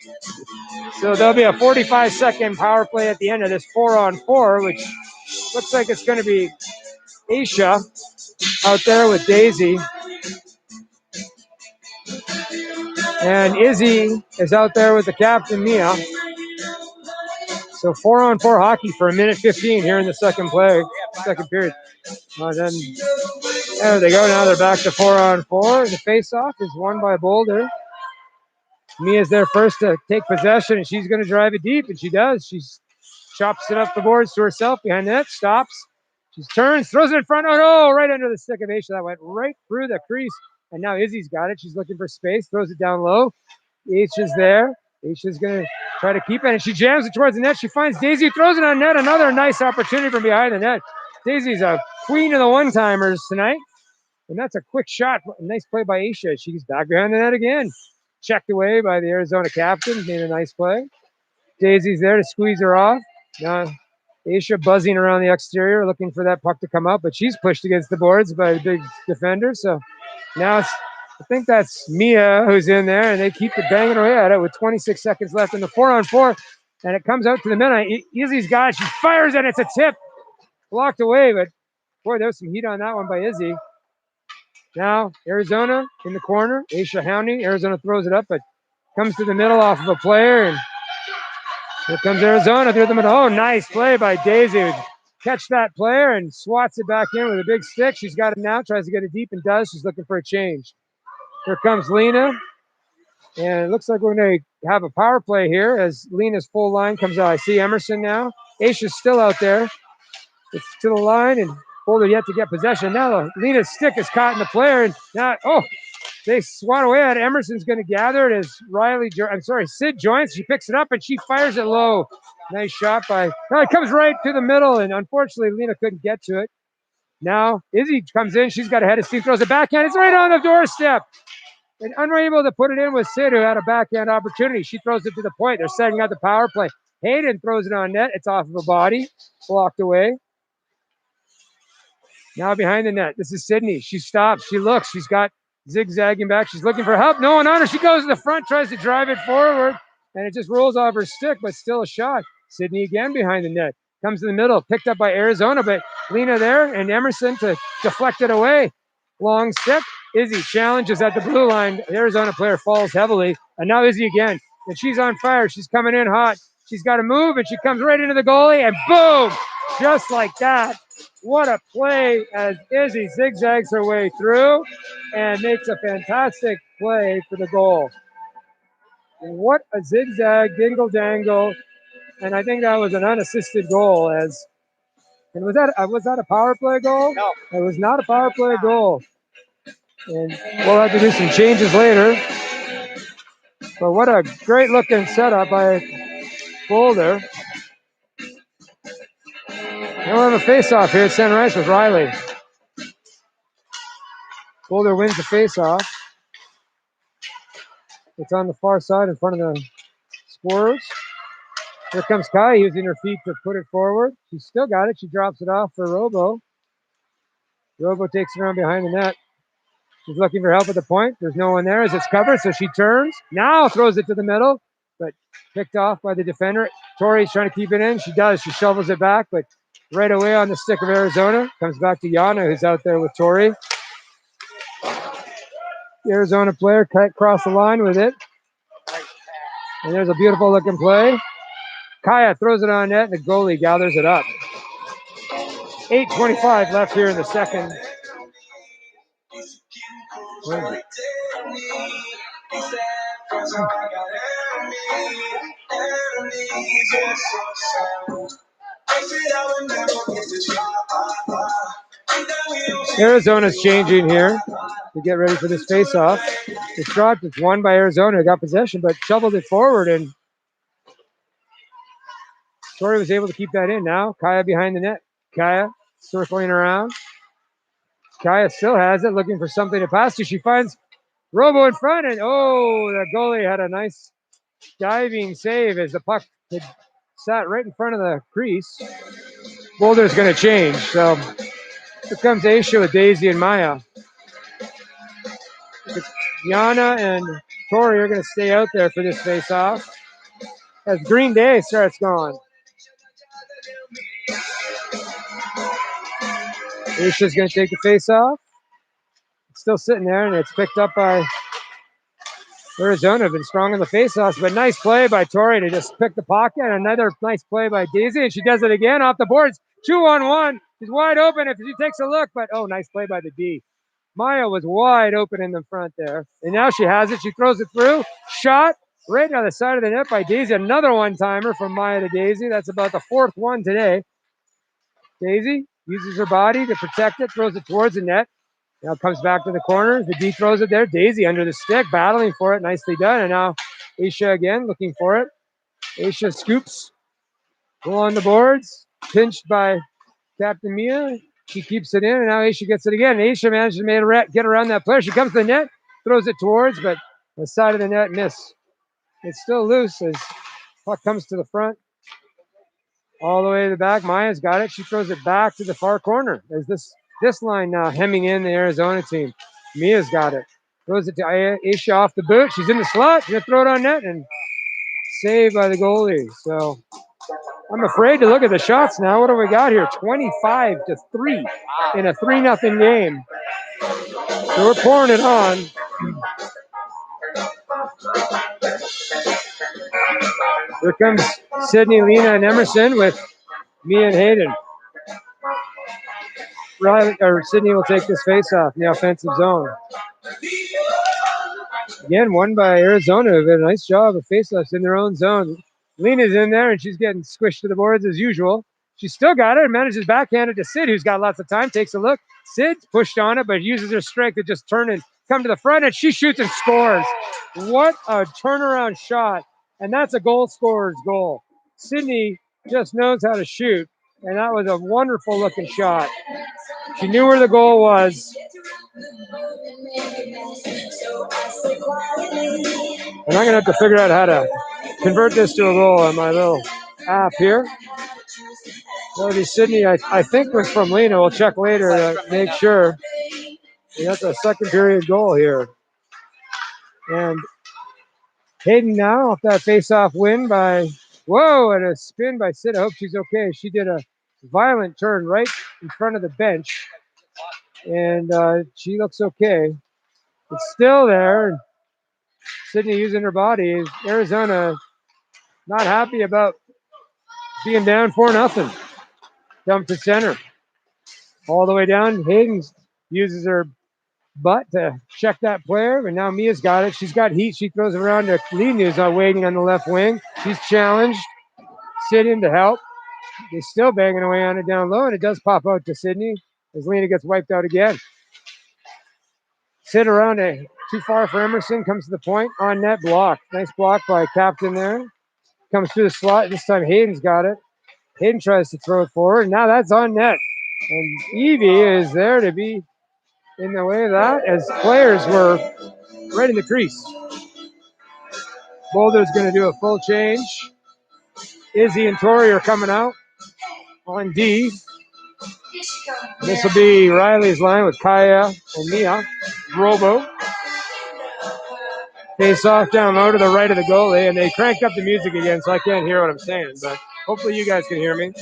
So there'll be a 45-second power play at the end of this 4-on-4, which looks like it's going to be Aisha out there with Daisy. And Izzy is out there with the captain, Mia. So 4-on-4 hockey for a minute 15 here in the second period. Then there they go. Now they're back to 4-on-4. The face-off is won by Boulder. Mia's there first to take possession, and she's going to drive it deep, and she does. She chops it up the boards to herself behind the net, stops. She turns, throws it in front. Oh, no, right under the stick of Aisha. That went right through the crease. And now Izzy's got it. She's looking for space, throws it down low. Aisha's there. Aisha's going to try to keep it, and she jams it towards the net. She finds Daisy, throws it on net. Another nice opportunity from behind the net. Daisy's a queen of the one-timers tonight. And that's a quick shot. A nice play by Aisha. She's back behind the net again. Checked away by the Arizona captain. Made a nice play. Daisy's there to squeeze her off. Now Aisha buzzing around the exterior, looking for that puck to come out, but she's pushed against the boards by the big defender. So now I think that's Mia who's in there, and they keep it banging away at it with 26 seconds left in the 4-on-4, and it comes out to the middle. Izzy's got it. She fires it. It's a tip. Blocked away, but boy, there's some heat on that one by Izzy. Now Arizona in the corner. Aisha hounding. Arizona throws it up, but comes to the middle off of a player, and here comes Arizona through the middle. Oh, nice play by Daisy. Catch that player and swats it back in with a big stick. She's got it now, tries to get it deep and does. She's looking for a change. Here comes Lena. And it looks like we're going to have a power play here as Lena's full line comes out. I see Emerson now. Aisha's still out there. It's to the line, and Boulder yet to get possession. Now Lena's stick is caught in the player, and now, they swat away at it. Emerson's going to gather it as Sid joins. She picks it up, and she fires it low. Nice shot by, it comes right to the middle, and unfortunately, Lena couldn't get to it. Now, Izzy comes in. She's got a head of steam, throws it backhand. It's right on the doorstep. And unable to put it in with Sid, who had a backhand opportunity. She throws it to the point. They're setting up the power play. Hayden throws it on net. It's off of a body, blocked away. Now behind the net, this is Sydney. She stops. She looks. She's got zigzagging back. She's looking for help. No one on her. She goes to the front, tries to drive it forward, and it just rolls off her stick, but still a shot. Sydney again behind the net. Comes to the middle, picked up by Arizona, but Lena there and Emerson to deflect it away. Long stick. Izzy challenges at the blue line. The Arizona player falls heavily, and now Izzy again. And she's on fire. She's coming in hot. She's got to move, and she comes right into the goalie, and boom! Just like that. What a play as Izzy zigzags her way through and makes a fantastic play for the goal. What a zigzag, dingle dangle, and I think that was an unassisted goal. And was that a power play goal? No, it was not a power play goal. And we'll have to do some changes later. But what a great looking setup by Boulder. We'll have a face-off here at center ice with Riley. Boulder wins the face-off. It's on the far side in front of the Squirrels. Here comes Kai using her feet to put it forward. She's still got it. She drops it off for Robo. Robo takes it around behind the net. She's looking for help at the point. There's no one there as it's covered, so she turns. Now throws it to the middle, but picked off by the defender. Tori's trying to keep it in. She does. She shovels it back, but right away on the stick of Arizona. Comes back to Yana, who's out there with Tori. The Arizona player cut across the line with it. And there's a beautiful looking play. Kaya throws it on net, and the goalie gathers it up. 8:25 left here in the second. Arizona's changing here to get ready for this face-off. It's dropped. It's won by Arizona. Got possession, but shoveled it forward, and Tori was able to keep that in. Now Kaya behind the net. Kaya circling around. Kaya still has it, looking for something to pass to. She finds Robo in front, and oh, the goalie had a nice diving save as the puck had sat right in front of the crease. Boulder's going to change, so here comes Aisha with Daisy and Maya. Yana and Tori are going to stay out there for this face-off as Green Day starts going. Aisha's going to take the face-off. It's still sitting there, and it's picked up by Arizona. Been strong in the face-offs, but nice play by Tori to just pick the pocket. Another nice play by Daisy, and she does it again off the boards. 2-on-1. She's wide open if she takes a look, but oh, nice play by the D. Maya was wide open in the front there, and now she has it. She throws it through. Shot right on the side of the net by Daisy. Another one-timer from Maya to Daisy. That's about the fourth one today. Daisy uses her body to protect it, throws it towards the net. Now comes back to the corner. The D throws it there. Daisy under the stick, battling for it. Nicely done. And now Aisha again looking for it. Aisha scoops. Go on the boards. Pinched by Captain Mia. She keeps it in, and now Aisha gets it again. Aisha manages to get around that player. She comes to the net, throws it towards, but the side of the net miss. It's still loose as puck comes to the front. All the way to the back. Maya's got it. She throws it back to the far corner. There's this line now hemming in the Arizona team. Mia's got it. Throws it to Aisha off the boot. She's in the slot. She's going to throw it on net and saved by the goalie. So I'm afraid to look at the shots now. What do we got here? 25-3 in a 3-0 game. So we're pouring it on. Here comes Sydney, Lena, and Emerson with Mia and Hayden. Sydney will take this face-off in the offensive zone. Again, won by Arizona. They've done a nice job of face-offs in their own zone. Lena's in there, and she's getting squished to the boards as usual. She's still got it and manages backhanded to Sid, who's got lots of time. Takes a look. Sid's pushed on it, but uses her strength to just turn and come to the front, and she shoots and scores. What a turnaround shot. And that's a goal scorer's goal. Sydney just knows how to shoot, and that was a wonderful-looking shot. She knew where the goal was. And I'm going to have to figure out how to convert this to a goal on my little app here. That'll be Sydney, I think was from Lena. We'll check later to make sure. And that's a second period goal here. And Hayden now off that face-off win by, whoa, and a spin by Sid. I hope she's okay. She did a violent turn right in front of the bench. And she looks okay. It's still there. Sydney using her body. Arizona not happy about being down 4-0. Dumped to center. All the way down. Hayden uses her butt to check that player, but now Mia's got it. She's got heat. She throws it around to Lena, who's waiting on the left wing. She's challenged. Sid in to help. They're still banging away on it down low, and it does pop out to Sydney as Lena gets wiped out again. Sid around to too far for Emerson. Comes to the point. On net block. Nice block by Captain there. Comes through the slot. This time Hayden's got it. Hayden tries to throw it forward. Now that's on net. And Evie is there to be in the way of that as players were right in the crease. Boulder's going to do a full change. Izzy and Tori are coming out on D. This will be Riley's line with Kaya and Mia. Robo. Face off down low to the right of the goalie, and they cranked up the music again, so I can't hear what I'm saying, but hopefully you guys can hear me.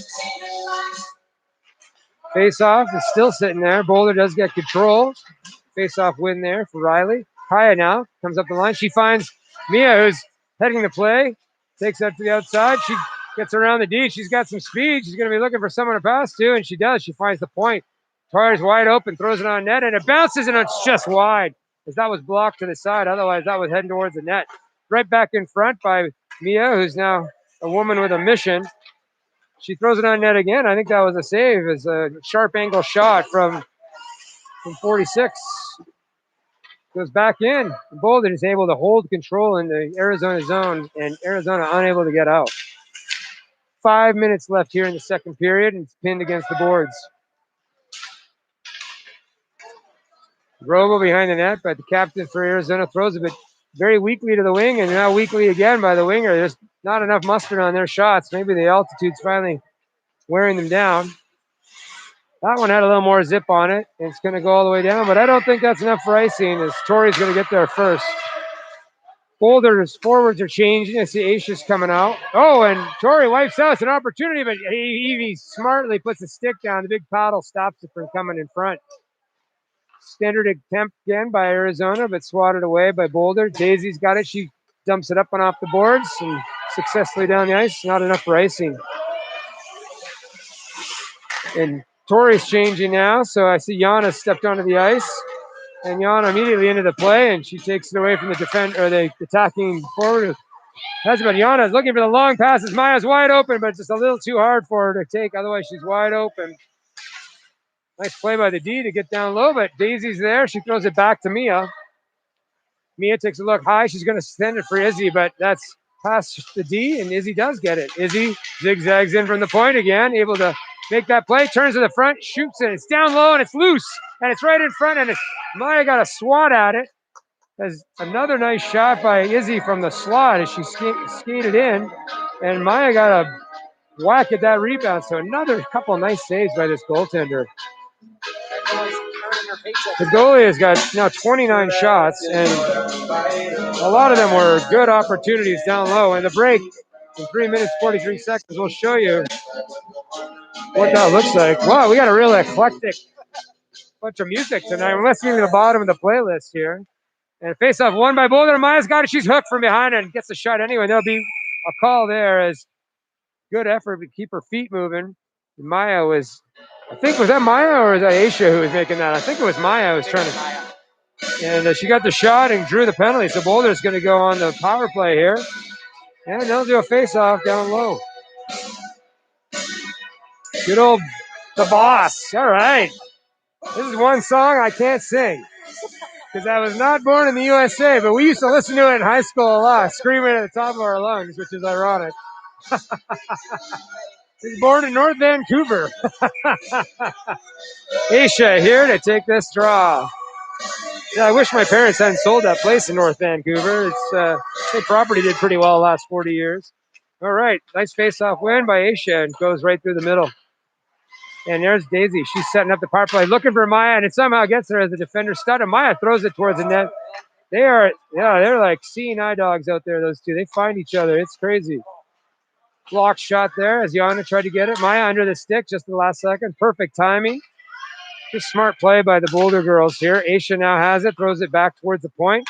Face off is still sitting there. Boulder does get control. Face off win there for Riley. Kaya now comes up the line. She finds Mia, who's heading the play. Takes that to the outside. She gets around the D. She's got some speed. She's going to be looking for someone to pass to, and she does. She finds the point. Tori's wide open, throws it on net, and it bounces, and it's just wide, as that was blocked to the side. Otherwise, that was heading towards the net. Right back in front by Mia, who's now a woman with a mission. She throws it on net again. I think that was a save. It's a sharp angle shot from 46. Goes back in. Boulder is able to hold control in the Arizona zone, and Arizona unable to get out. 5 minutes left here in the second period, and it's pinned against the boards. Robo behind the net, but the captain for Arizona throws it, but very weakly to the wing, and now weakly again by the winger. There's not enough mustard on their shots. Maybe the altitude's finally wearing them down. That one had a little more zip on it. It's going to go all the way down, but I don't think that's enough for icing, as Tori's going to get there first. Boulder's forwards are changing. I see Aisha's coming out. Oh, and Tori wipes out. It's an opportunity, but Evie smartly puts a stick down. The big paddle stops it from coming in front. Standard attempt again by Arizona, but swatted away by Boulder. Daisy's got it. She dumps it up and off the boards and successfully down the ice. Not enough for icing. And Tori's changing now, so I see Yana stepped onto the ice. And Yana immediately into the play, and she takes it away from the the attacking forward. That's about Yana's looking for the long passes. Maya's wide open, but just a little too hard for her to take. Otherwise, she's wide open. Nice play by the D to get down low, but Daisy's there. She throws it back to Mia. Mia takes a look high. She's going to send it for Izzy, but that's past the D, and Izzy does get it. Izzy zigzags in from the point again, able to make that play, turns to the front, shoots it. It's down low, and it's loose, and it's right in front, and Maya got a swat at it. There's another nice shot by Izzy from the slot as she skated in, and Maya got a whack at that rebound. So another couple of nice saves by this goaltender. The goalie has got now 29 shots, and a lot of them were good opportunities down low. And the break in 3 minutes, 43 seconds will show you what that looks like. Wow, we got a real eclectic bunch of music tonight. We're listening to the bottom of the playlist here. And face-off won by Boulder. Maya's got it. She's hooked from behind and gets the shot anyway. There'll be a call there as good effort to keep her feet moving. And Maya was, I think, was that Maya or was that Aisha who was making that? I think it was Maya who was trying to. And she got the shot and drew the penalty. So Boulder's going to go on the power play here. And they'll do a face-off down low. Good old The Boss. All right. This is one song I can't sing because I was not born in the USA, but we used to listen to it in high school a lot, screaming at the top of our lungs, which is ironic. He's born in North Vancouver. Aisha here to take this draw. Yeah, I wish my parents hadn't sold that place in North Vancouver. It's state property did pretty well the last 40 years. All right, nice face-off win by Aisha and goes right through the middle. And there's Daisy. She's setting up the power play, looking for Maya, and it somehow gets there as the defender stud. And Maya throws it towards the net. They're like seeing eye dogs out there, those two. They find each other. It's crazy. Block shot there as Yana tried to get it. Maya under the stick just in the last second. Perfect timing. Just smart play by the Boulder girls here. Aisha now has it, throws it back towards the point.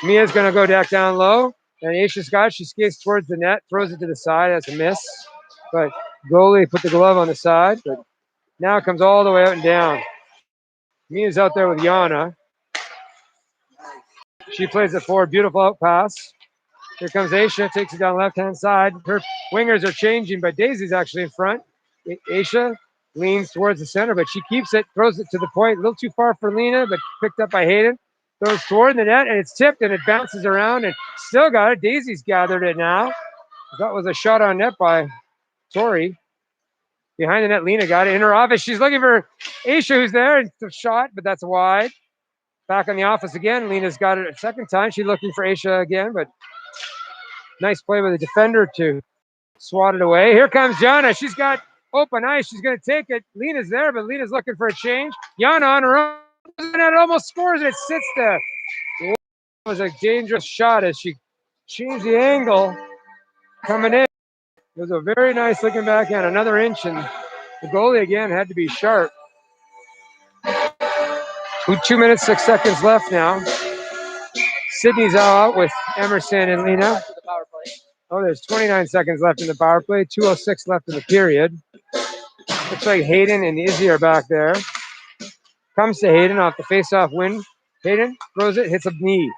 Mia's going to go back down low. And Aisha's got it. She skates towards the net, throws it to the side. That's a miss. But goalie put the glove on the side. But now it comes all the way out and down. Mia's out there with Yana. She plays it forward. Beautiful out pass. Here comes Aisha. Takes it down left-hand side. Her wingers are changing, but Daisy's actually in front. Aisha leans towards the center, but she keeps it, throws it to the point. A little too far for Lena, but picked up by Hayden. Throws toward the net, and it's tipped, and it bounces around, and still got it. Daisy's gathered it now. That was a shot on net by Tori. Behind the net, Lena got it in her office. She's looking for Aisha, who's there. It's a shot, but that's wide. Back in the office again. Lena's got it a second time. She's looking for Aisha again, but nice play by the defender to swat it away. Here comes Jana. She's got open ice. She's going to take it. Lena's there, but Lena's looking for a change. Jana on her own. And it almost scores, and it sits there. It was a dangerous shot as she changed the angle coming in. It was a very nice looking backhand, another inch, and the goalie again had to be sharp. 2 minutes, 6 seconds left now. Sydney's out with Emerson and Lena. Oh, there's 29 seconds left in the power play. 2:06 left in the period. Looks like Hayden and Izzy are back there. Comes to Hayden off the face-off win. Hayden throws it, hits a knee.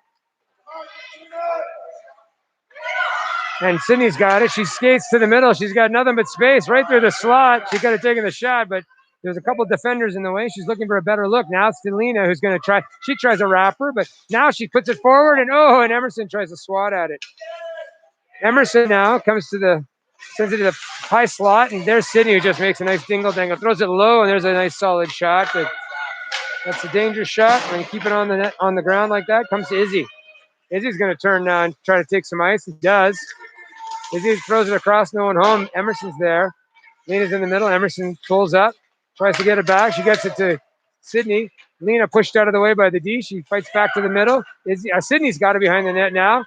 And Sydney's got it. She skates to the middle. She's got nothing but space right through the slot. She could have taken the shot, but there's a couple of defenders in the way. She's looking for a better look. Now it's Lena who's going to try. She tries a wrapper, but now she puts it forward, and and Emerson tries to swat at it. Emerson now sends it to the high slot, and there's Sydney who just makes a nice dingle-dangle. Throws it low, and there's a nice solid shot. But that's a dangerous shot. When you keep it on the net, on the ground like that, comes to Izzy. Izzy's going to turn now and try to take some ice. He does. Izzy throws it across, no one home. Emerson's there. Lena's in the middle. Emerson pulls up, tries to get it back. She gets it to Sydney. Lena pushed out of the way by the D. She fights back to the middle. Sydney's got it behind the net now.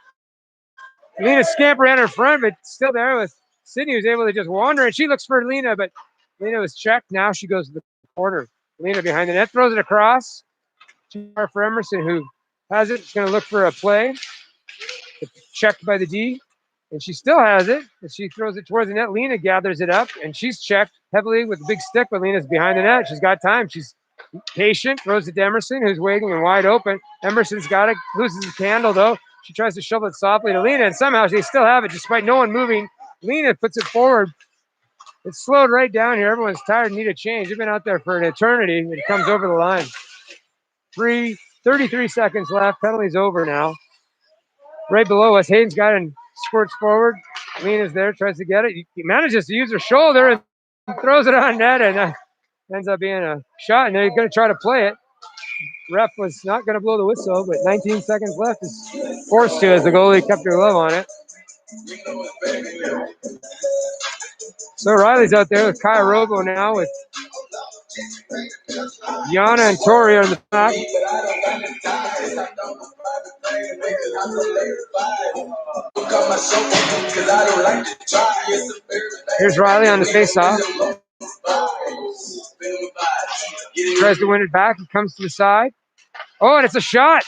Lena scampered in her front, but still there with Sydney, who's able to just wander, and she looks for Lena, but Lena was checked. Now she goes to the corner. Lena behind the net, throws it across. Too far for Emerson, who has it. She's going to look for a play. It's checked by the D, and she still has it. And she throws it towards the net. Lena gathers it up, and she's checked heavily with a big stick, but Lena's behind the net. She's got time. She's patient, throws it to Emerson, who's waiting and wide open. Emerson's got it, loses his candle, though. She tries to shovel it softly to Lena, and somehow they still have it despite no one moving. Lena puts it forward. It's slowed right down here. Everyone's tired and need a change. They've been out there for an eternity. It comes over the line. 33 seconds left. Penalty's over now. Right below us, Hayden's got it and squirts forward. Lena's there, tries to get it. He manages to use her shoulder and throws it on net, and ends up being a shot, and they're going to try to play it. Ref was not going to blow the whistle, but 19 seconds left is forced to as the goalie kept her glove on it. So Riley's out there with Kaya Robo now with Yana and Tori on the back. Here's Riley on the face-off. Tries to win it back. He comes to the side. Oh, and it's a shot.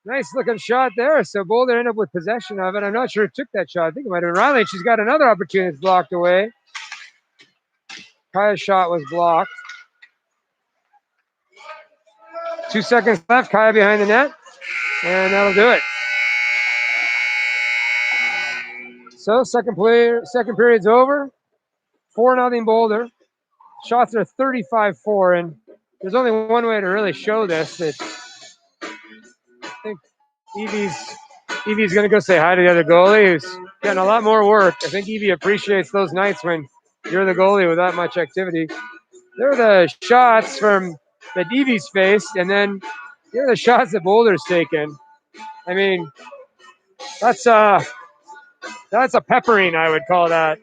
Nice looking shot there. So Boulder ended up with possession of it. I'm not sure who took that shot. I think it might have been Riley. She's got another opportunity that's blocked away. Kaya's shot was blocked. 2 seconds left. Kaya behind the net. And that'll do it. So second period's over. 4-0 Boulder. Shots are 35-4. And there's only one way to really show this. That I think Evie's going to go say hi to the other goalie, who's getting a lot more work. I think Evie appreciates those nights when you're the goalie with that much activity. There are the shots that Evie's faced, and then here are the shots that Boulder's taken. I mean, that's a peppering, I would call that.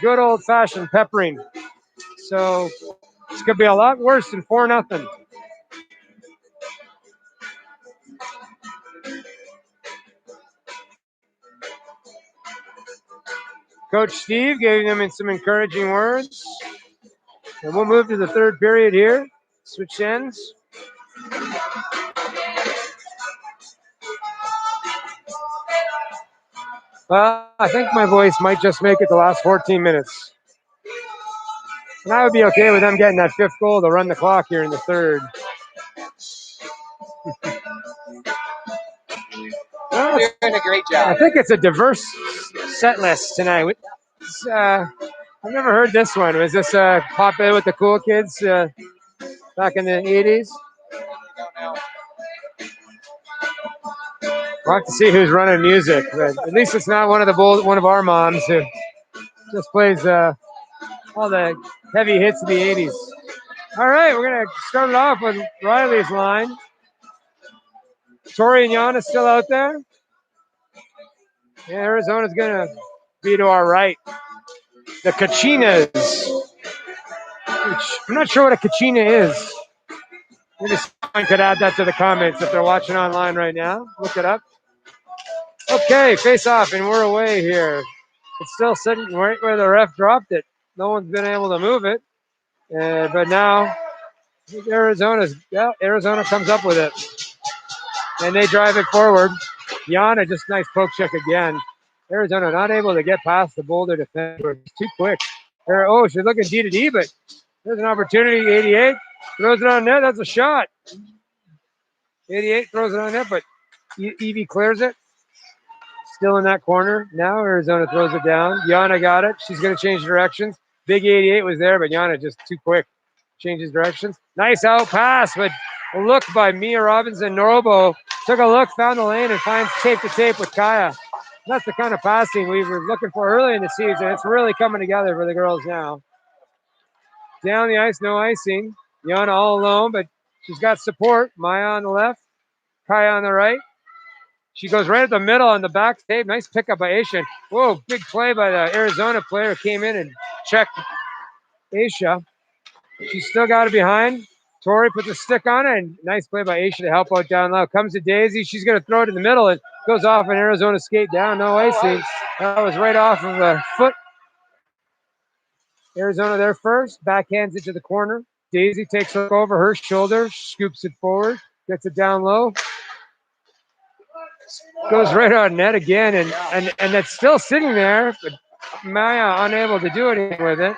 Good old-fashioned peppering. So it's going to be a lot worse than 4-0. Coach Steve gave them some encouraging words. And we'll move to the third period here. Switch ends. Well, I think my voice might just make it the last 14 minutes. And I would be okay with them getting that fifth goal to run the clock here in the third. Well, you're doing a great job. I think it's a diverse set list tonight. I've never heard this one. Was this popular with the cool kids back in the 80s? We'll have to see who's running music, but at least it's not one of our moms who just plays all the heavy hits of the 80s. All right, we're going to start it off with Riley's line. Tori and Yana still out there. Yeah, Arizona's going to be to our right. The Kachinas. Which, I'm not sure what a Kachina is. Maybe someone could add that to the comments if they're watching online right now. Look it up. Okay, face off, and we're away here. It's still sitting right where the ref dropped it. No one's been able to move it. But now Arizona comes up with it. And they drive it forward. Yana, just nice poke check again. Arizona not able to get past the Boulder defender. It's too quick. Oh, she's looking D to D, but there's an opportunity. 88 throws it on net. That's a shot. 88 throws it on net, but Evie clears it. Still in that corner. Now Arizona throws it down. Yana got it. She's going to change directions. Big 88 was there, but Yana just too quick. Changes directions. Nice out pass, but a look by Mia Robinson. Norobo took a look, found the lane, and finds tape to tape with Kaya. That's the kind of passing we were looking for early in the season. It's really coming together for the girls now. Down the ice, no icing. Yana all alone, but she's got support. Maya on the left, Kaya on the right. She goes right at the middle on the back tape. Nice pickup by Aisha. Whoa, big play by the Arizona player. Came in and checked Aisha. She's still got it behind. Tori puts a stick on it, and nice play by Aisha to help out down low. Comes to Daisy. She's going to throw it in the middle. It goes off an Arizona skate down. No icing. That was right off of the foot. Arizona there first. Backhands it to the corner. Daisy takes it over her shoulder. Scoops it forward. Gets it down low. Goes right on net again, and that's still sitting there, but Maya unable to do anything with it.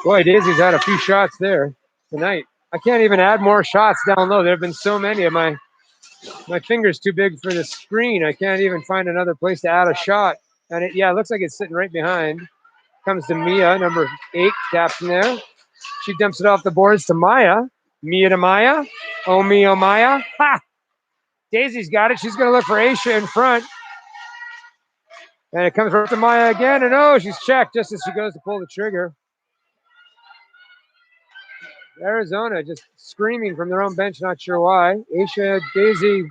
Boy, Daisy's had a few shots there tonight. I can't even add more shots down low. There have been so many of my finger's too big for the screen. I can't even find another place to add a shot. And it looks like it's sitting right behind. Comes to Mia, number 8, captain there. She dumps it off the boards to Maya. Mia to Maya. Oh, me, oh, Maya. Ha! Daisy's got it. She's going to look for Aisha in front. And it comes right to Maya again. And she's checked just as she goes to pull the trigger. Arizona just screaming from their own bench, not sure why. Aisha, Daisy,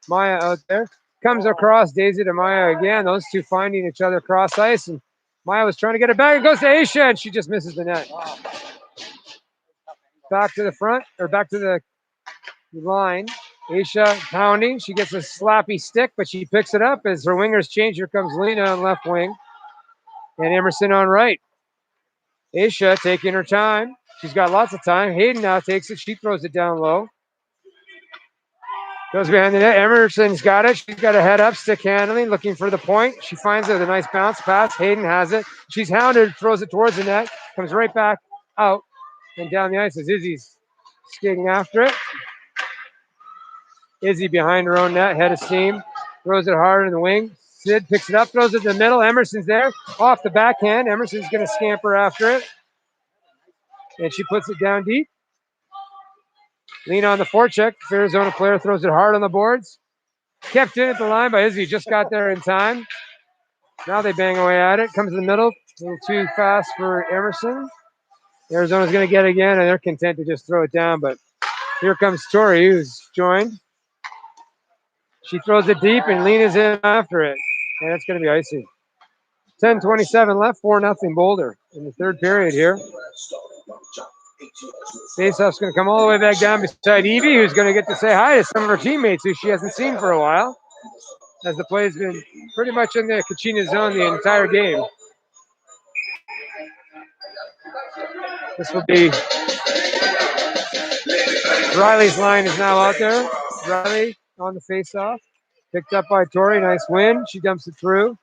Maya out there. Comes across Daisy to Maya again. Those two finding each other cross ice. And Maya was trying to get it back. It goes to Aisha, and she just misses the net. Back to the front, or back to the line. Aisha pounding. She gets a slappy stick, but she picks it up as her wingers change. Here comes Lena on left wing and Emerson on right. Aisha taking her time. She's got lots of time. Hayden now takes it. She throws it down low. Goes behind the net. Emerson's got it. She's got a head up, stick handling, looking for the point. She finds it with a nice bounce pass. Hayden has it. She's hounded, throws it towards the net, comes right back out and down the ice as Izzy's skating after it. Izzy behind her own net, head of steam, throws it hard in the wing. Sid picks it up, throws it in the middle. Emerson's there, off the backhand. Emerson's going to scamper after it. And she puts it down deep. Lean on the forecheck. Arizona player throws it hard on the boards. Kept in at the line by Izzy, just got there in time. Now they bang away at it. Comes in the middle, a little too fast for Emerson. Arizona's going to get it again, and they're content to just throw it down. But here comes Tori, who's joined. She throws it deep, and Lena's in after it. And it's going to be icy. 10:27 left, 4-0 Boulder in the third period here. Faceoff's going to come all the way back down beside Evie, who's going to get to say hi to some of her teammates who she hasn't seen for a while, as the play's been pretty much in the Kachina zone the entire game. This will be Riley's line is now out there. Riley on the faceoff. Picked up by Tori. Nice win. She dumps it through.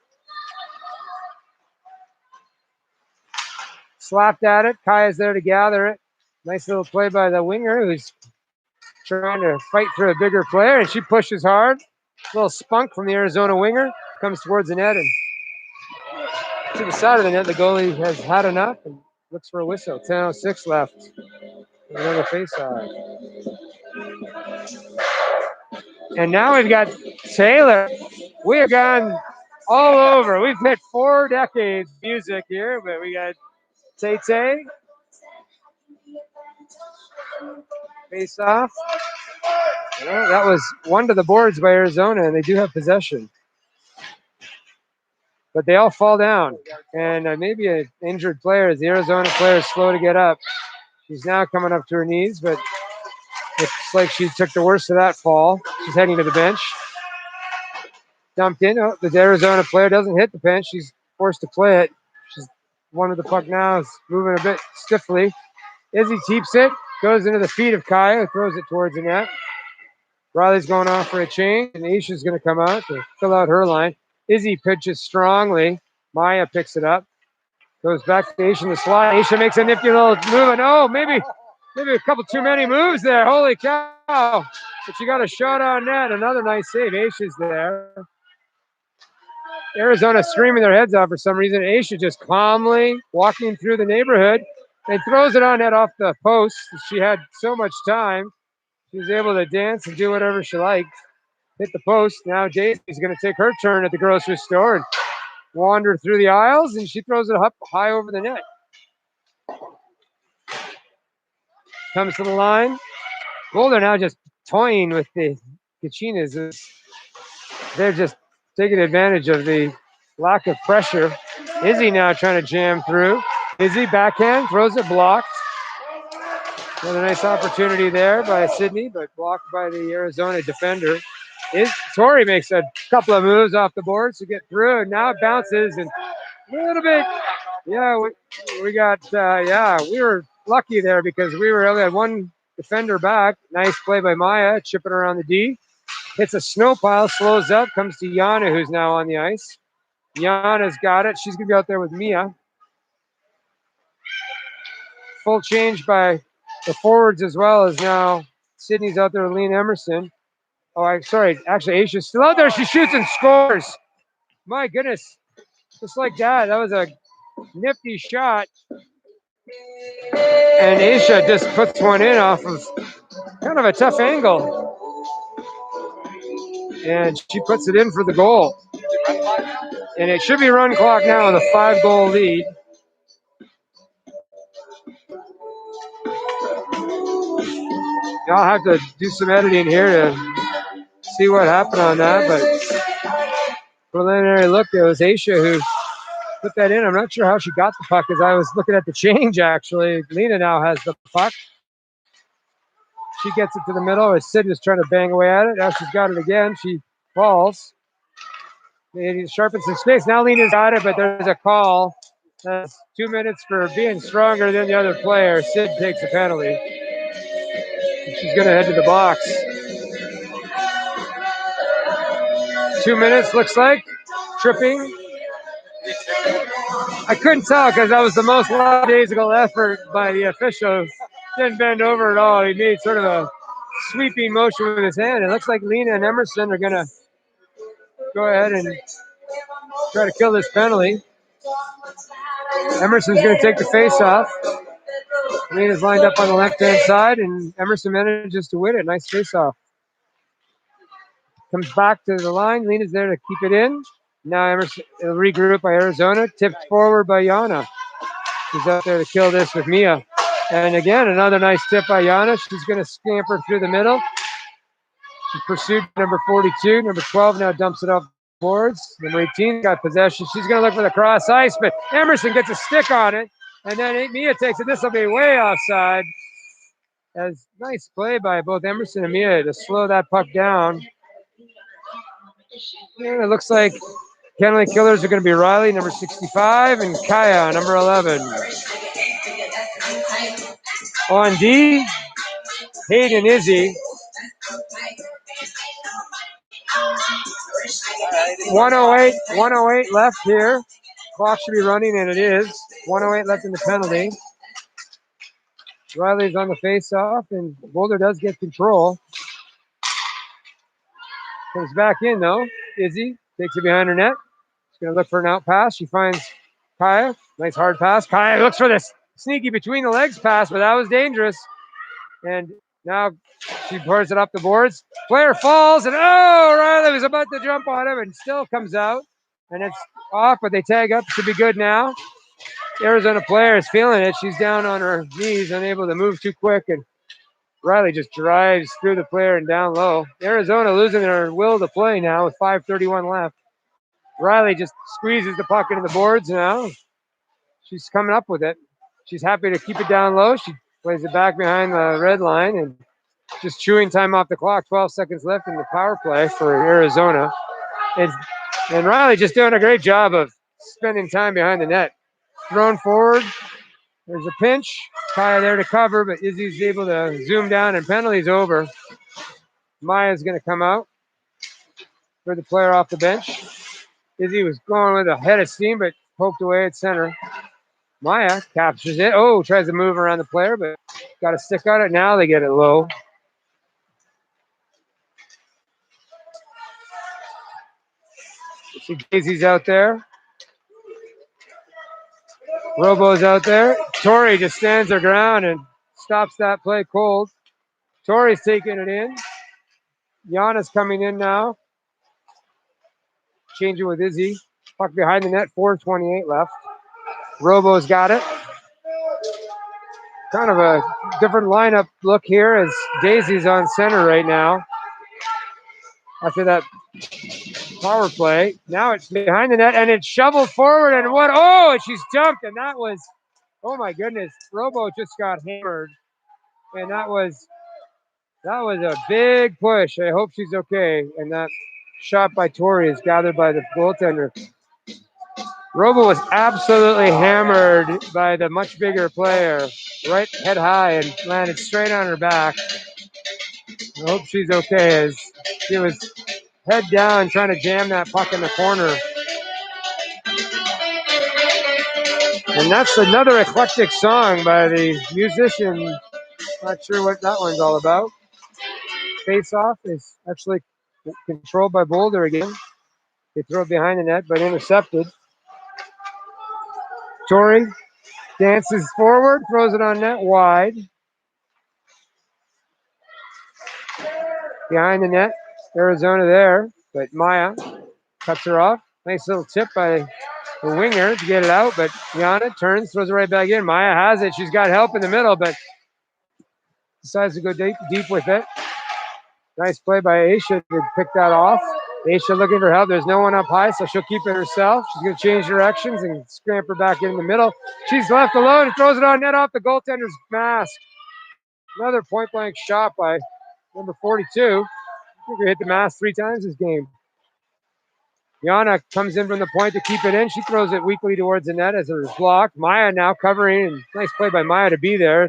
Slapped at it. Kaya's there to gather it. Nice little play by the winger who's trying to fight for a bigger player, and she pushes hard. A little spunk from the Arizona winger. Comes towards the net and to the side of the net. The goalie has had enough and looks for a whistle. 10:06 left. Another faceoff. And now we've got Taylor. We have gone all over. We've hit 4 decades of music here, but we got Tay. Face off. Well, that was one to the boards by Arizona, and they do have possession. But they all fall down. And maybe an injured player, as the Arizona player is slow to get up. She's now coming up to her knees, but it's like she took the worst of that fall. She's heading to the bench. Dumped in. Oh, the Arizona player doesn't hit the bench. She's forced to play it. She's one with the puck now. Is moving a bit stiffly. Izzy keeps it. Goes into the feet of Kaya. Throws it towards the net. Riley's going off for a change, and Aisha's going to come out to fill out her line. Izzy pitches strongly. Maya picks it up. Goes back to Aisha in the slot. Aisha makes a nifty little move, and oh, maybe a couple too many moves there. Holy cow. But she got a shot on net. Another nice save. Aisha's there. Arizona screaming their heads off for some reason. Aisha just calmly walking through the neighborhood and throws it on net off the post. She had so much time. She was able to dance and do whatever she liked. Hit the post. Now Daisy's going to take her turn at the grocery store and wander through the aisles, and she throws it up high over the net. Comes to the line. Boulder now just toying with the Kachinas. They're just taking advantage of the lack of pressure. Izzy now trying to jam through. Izzy backhand, throws it blocked. Another nice opportunity there by Sydney, but blocked by the Arizona defender. Tori makes a couple of moves off the boards to get through, and now it bounces and a little bit. Yeah, we got, we were lucky there because we only had one defender back. Nice play by Maya, chipping around the D. Hits a snow pile, slows up, comes to Yana, who's now on the ice. Yana's got it. She's going to be out there with Mia. Full change by the forwards as well as now Sydney's out there with Lean Emerson. Actually, Aisha's still out there. She shoots and scores. My goodness. Just like that. That was a nifty shot. And Aisha just puts one in off of kind of a tough angle. And she puts it in for the goal. And it should be run clock now with a 5-goal lead. I'll have to do some editing here to see what happened on that, but preliminary look, it was Aisha who put that in. I'm not sure how she got the puck as I was looking at the change, actually. Lena now has the puck. She gets it to the middle as Sid is trying to bang away at it. Now she's got it again. She falls. Maybe sharpens some space. Now Lena's got it, but there's a call. That's 2 minutes for being stronger than the other player. Sid takes a penalty. She's going to head to the box. 2 minutes, looks like. Tripping. I couldn't tell because that was the most lackadaisical effort by the official. Didn't bend over at all. He made sort of a sweeping motion with his hand. It looks like Lena and Emerson are going to go ahead and try to kill this penalty. Emerson's going to take the face off. Lena's lined up on the left-hand side, and Emerson manages to win it. Nice face-off. Comes back to the line. Lena's there to keep it in. Now Emerson regroup by Arizona. Tipped forward by Yana. She's out there to kill this with Mia. And again, another nice tip by Yana. She's going to scamper through the middle. She pursued number 42. Number 12 now dumps it off the boards. Number 18 got possession. She's going to look for the cross ice, but Emerson gets a stick on it. And then Mia takes it. This will be way offside. As nice play by both Emerson and Mia to slow that puck down. And it looks like penalty killers are going to be Riley, number 65, and Kaya, number 11. On D, Hayden Izzy. 108 left here. Clock should be running, and it is. 108 left in the penalty. Riley's on the face-off, and Boulder does get control. Comes back in, though. Izzy takes it behind her net. She's going to look for an out pass. She finds Kaya. Nice hard pass. Kaya looks for this sneaky between the legs pass, but that was dangerous. And Now she pours it up the boards. Player falls, and oh, Riley was about to jump on him and still comes out. And it's off, but they tag up. Should be good now. Arizona player is feeling it. She's down on her knees, unable to move too quick, and Riley just drives through the player and down low. Arizona losing their will to play now with 5:31 left. Riley just squeezes the puck into the boards now. She's coming up with it. She's happy to keep it down low. She plays it back behind the red line and just chewing time off the clock. 12 seconds left in the power play for Arizona. And Riley just doing a great job of spending time behind the net. Thrown forward. There's a pinch. Kaya there to cover, but Izzy's able to zoom down and penalty's over. Maya's going to come out for the player off the bench. Izzy was going with a head of steam, but poked away at center. Maya captures it. Oh, tries to move around the player, but got a stick on it. Now they get it low. See Daisy's out there. Robo's out there. Tori just stands her ground and stops that play cold. Tori's taking it in. Yana's coming in now. Changing with Izzy. Puck behind the net, 4:28 left. Robo's got it. Kind of a different lineup look here as Daisy's on center right now. After that power play. Now it's behind the net and it's shoveled forward and what? Oh, and she's jumped and that was, oh my goodness. Robo just got hammered and that was a big push. I hope she's okay. And that shot by Tori is gathered by the goaltender. Robo was absolutely hammered by the much bigger player, right head high, and landed straight on her back. I hope she's okay as she was head down trying to jam that puck in the corner. And that's another eclectic song by the musician. Not sure what that one's all about. Face Off is actually controlled by Boulder again. They throw it behind the net, but intercepted. Tori dances forward, throws it on net wide. Behind the net, Arizona there, but Maya cuts her off. Nice little tip by the winger to get it out, but Yana turns, throws it right back in. Maya has it. She's got help in the middle, but decides to go deep with it. Nice play by Aisha to pick that off. Aisha looking for help. There's no one up high, so she'll keep it herself. She's going to change directions and scamper back in the middle. She's left alone and throws it on net off the goaltender's mask. Another point-blank shot by number 42. I think we hit the mask 3 times this game. Yana comes in from the point to keep it in. She throws it weakly towards the net as it was blocked. Maya now covering, and nice play by Maya to be there.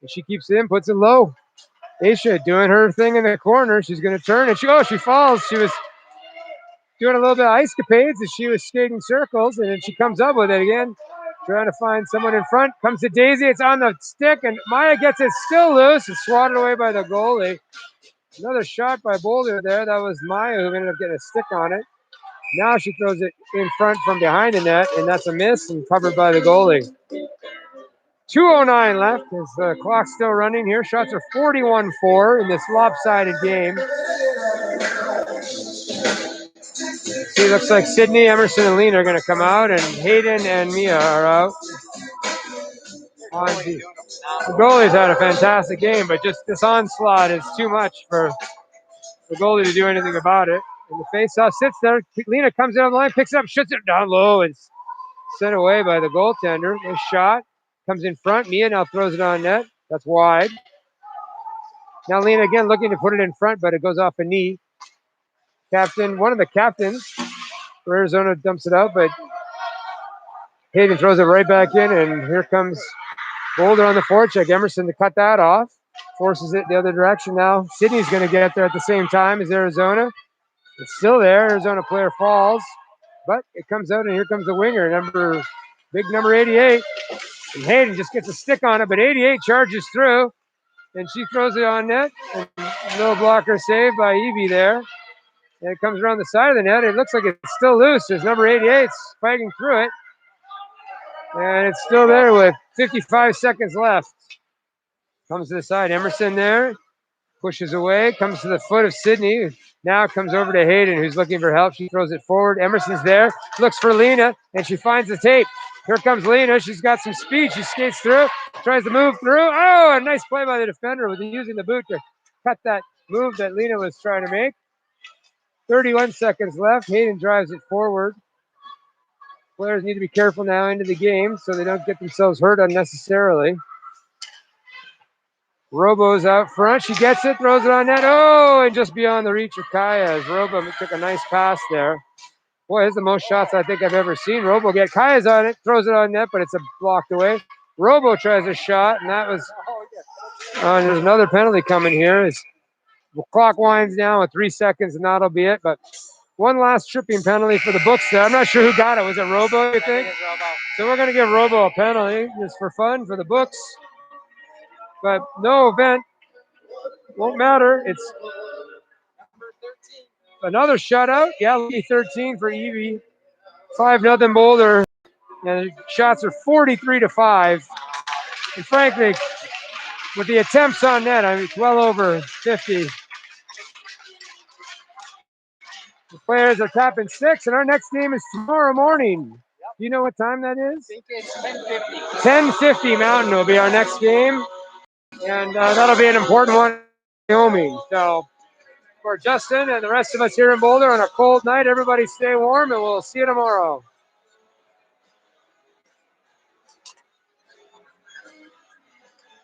And she keeps it in, puts it low. Aisha doing her thing in the corner. She's going to turn, and she falls. She was doing a little bit of ice capades as she was skating circles, and then she comes up with it again, trying to find someone in front. Comes to Daisy. It's on the stick, and Maya gets it still loose and swatted away by the goalie. Another shot by Boulder there. That was Maya who ended up getting a stick on it. Now she throws it in front from behind the net, and that's a miss and covered by the goalie. 2:09 left as the clock's still running here. Shots are 41-4 in this lopsided game. See, looks like Sydney, Emerson, and Lean are going to come out, and Hayden and Mia are out. The goalie's had a fantastic game, but just this onslaught is too much for the goalie to do anything about it. And the faceoff sits there. Lena comes down the line, picks it up, shoots it down low, and sent away by the goaltender. Nice shot. Comes in front. Mia now throws it on net. That's wide. Now Lena again looking to put it in front, but it goes off a knee. One of the captains for Arizona dumps it out, but Hayden throws it right back in, and here comes Boulder on the forecheck. Emerson to cut that off. Forces it the other direction now. Sydney's going to get there at the same time as Arizona. It's still there. Arizona player falls, but it comes out, and here comes the winger, big number 88. And Hayden just gets a stick on it, but 88 charges through, and she throws it on net. And no blocker save by Evie there. And it comes around the side of the net. It looks like it's still loose. There's number 88's fighting through it. And it's still there with 55 seconds left. Comes to the side. Emerson there. Pushes away. Comes to the foot of Sydney. Now comes over to Hayden, who's looking for help. She throws it forward. Emerson's there. Looks for Lena, and she finds the tape. Here comes Lena. She's got some speed. She skates through. Tries to move through. Oh, a nice play by the defender with using the boot to cut that move that Lena was trying to make. 31 seconds left. Hayden drives it forward. Players need to be careful now into the game so they don't get themselves hurt unnecessarily. Robo's out front. She gets it, throws it on net. Oh, and just beyond the reach of Kaya as Robo took a nice pass there. Boy, this is the most shots I think I've ever seen. Robo get Kaya's on it, throws it on net, but it's blocked away. Robo tries a shot, and that was. There's another penalty coming here. The clock winds down with 3 seconds, and that'll be it. But one last tripping penalty for the books there. I'm not sure who got it. Was it Robo, you think? So we're going to give Robo a penalty just for fun for the books. But no event. Won't matter. It's another shutout. Yeah, lucky 13 for Evie. 5-0 Boulder. And the shots are 43-5. And frankly, with the attempts on net, I mean, it's well over 50. The players are tapping 6, and our next game is tomorrow morning. Do you know what time that is? I think it's 10:50. 10:50 Mountain will be our next game. And that'll be an important one in Wyoming. So for Justin and the rest of us here in Boulder on a cold night, everybody stay warm, and we'll see you tomorrow.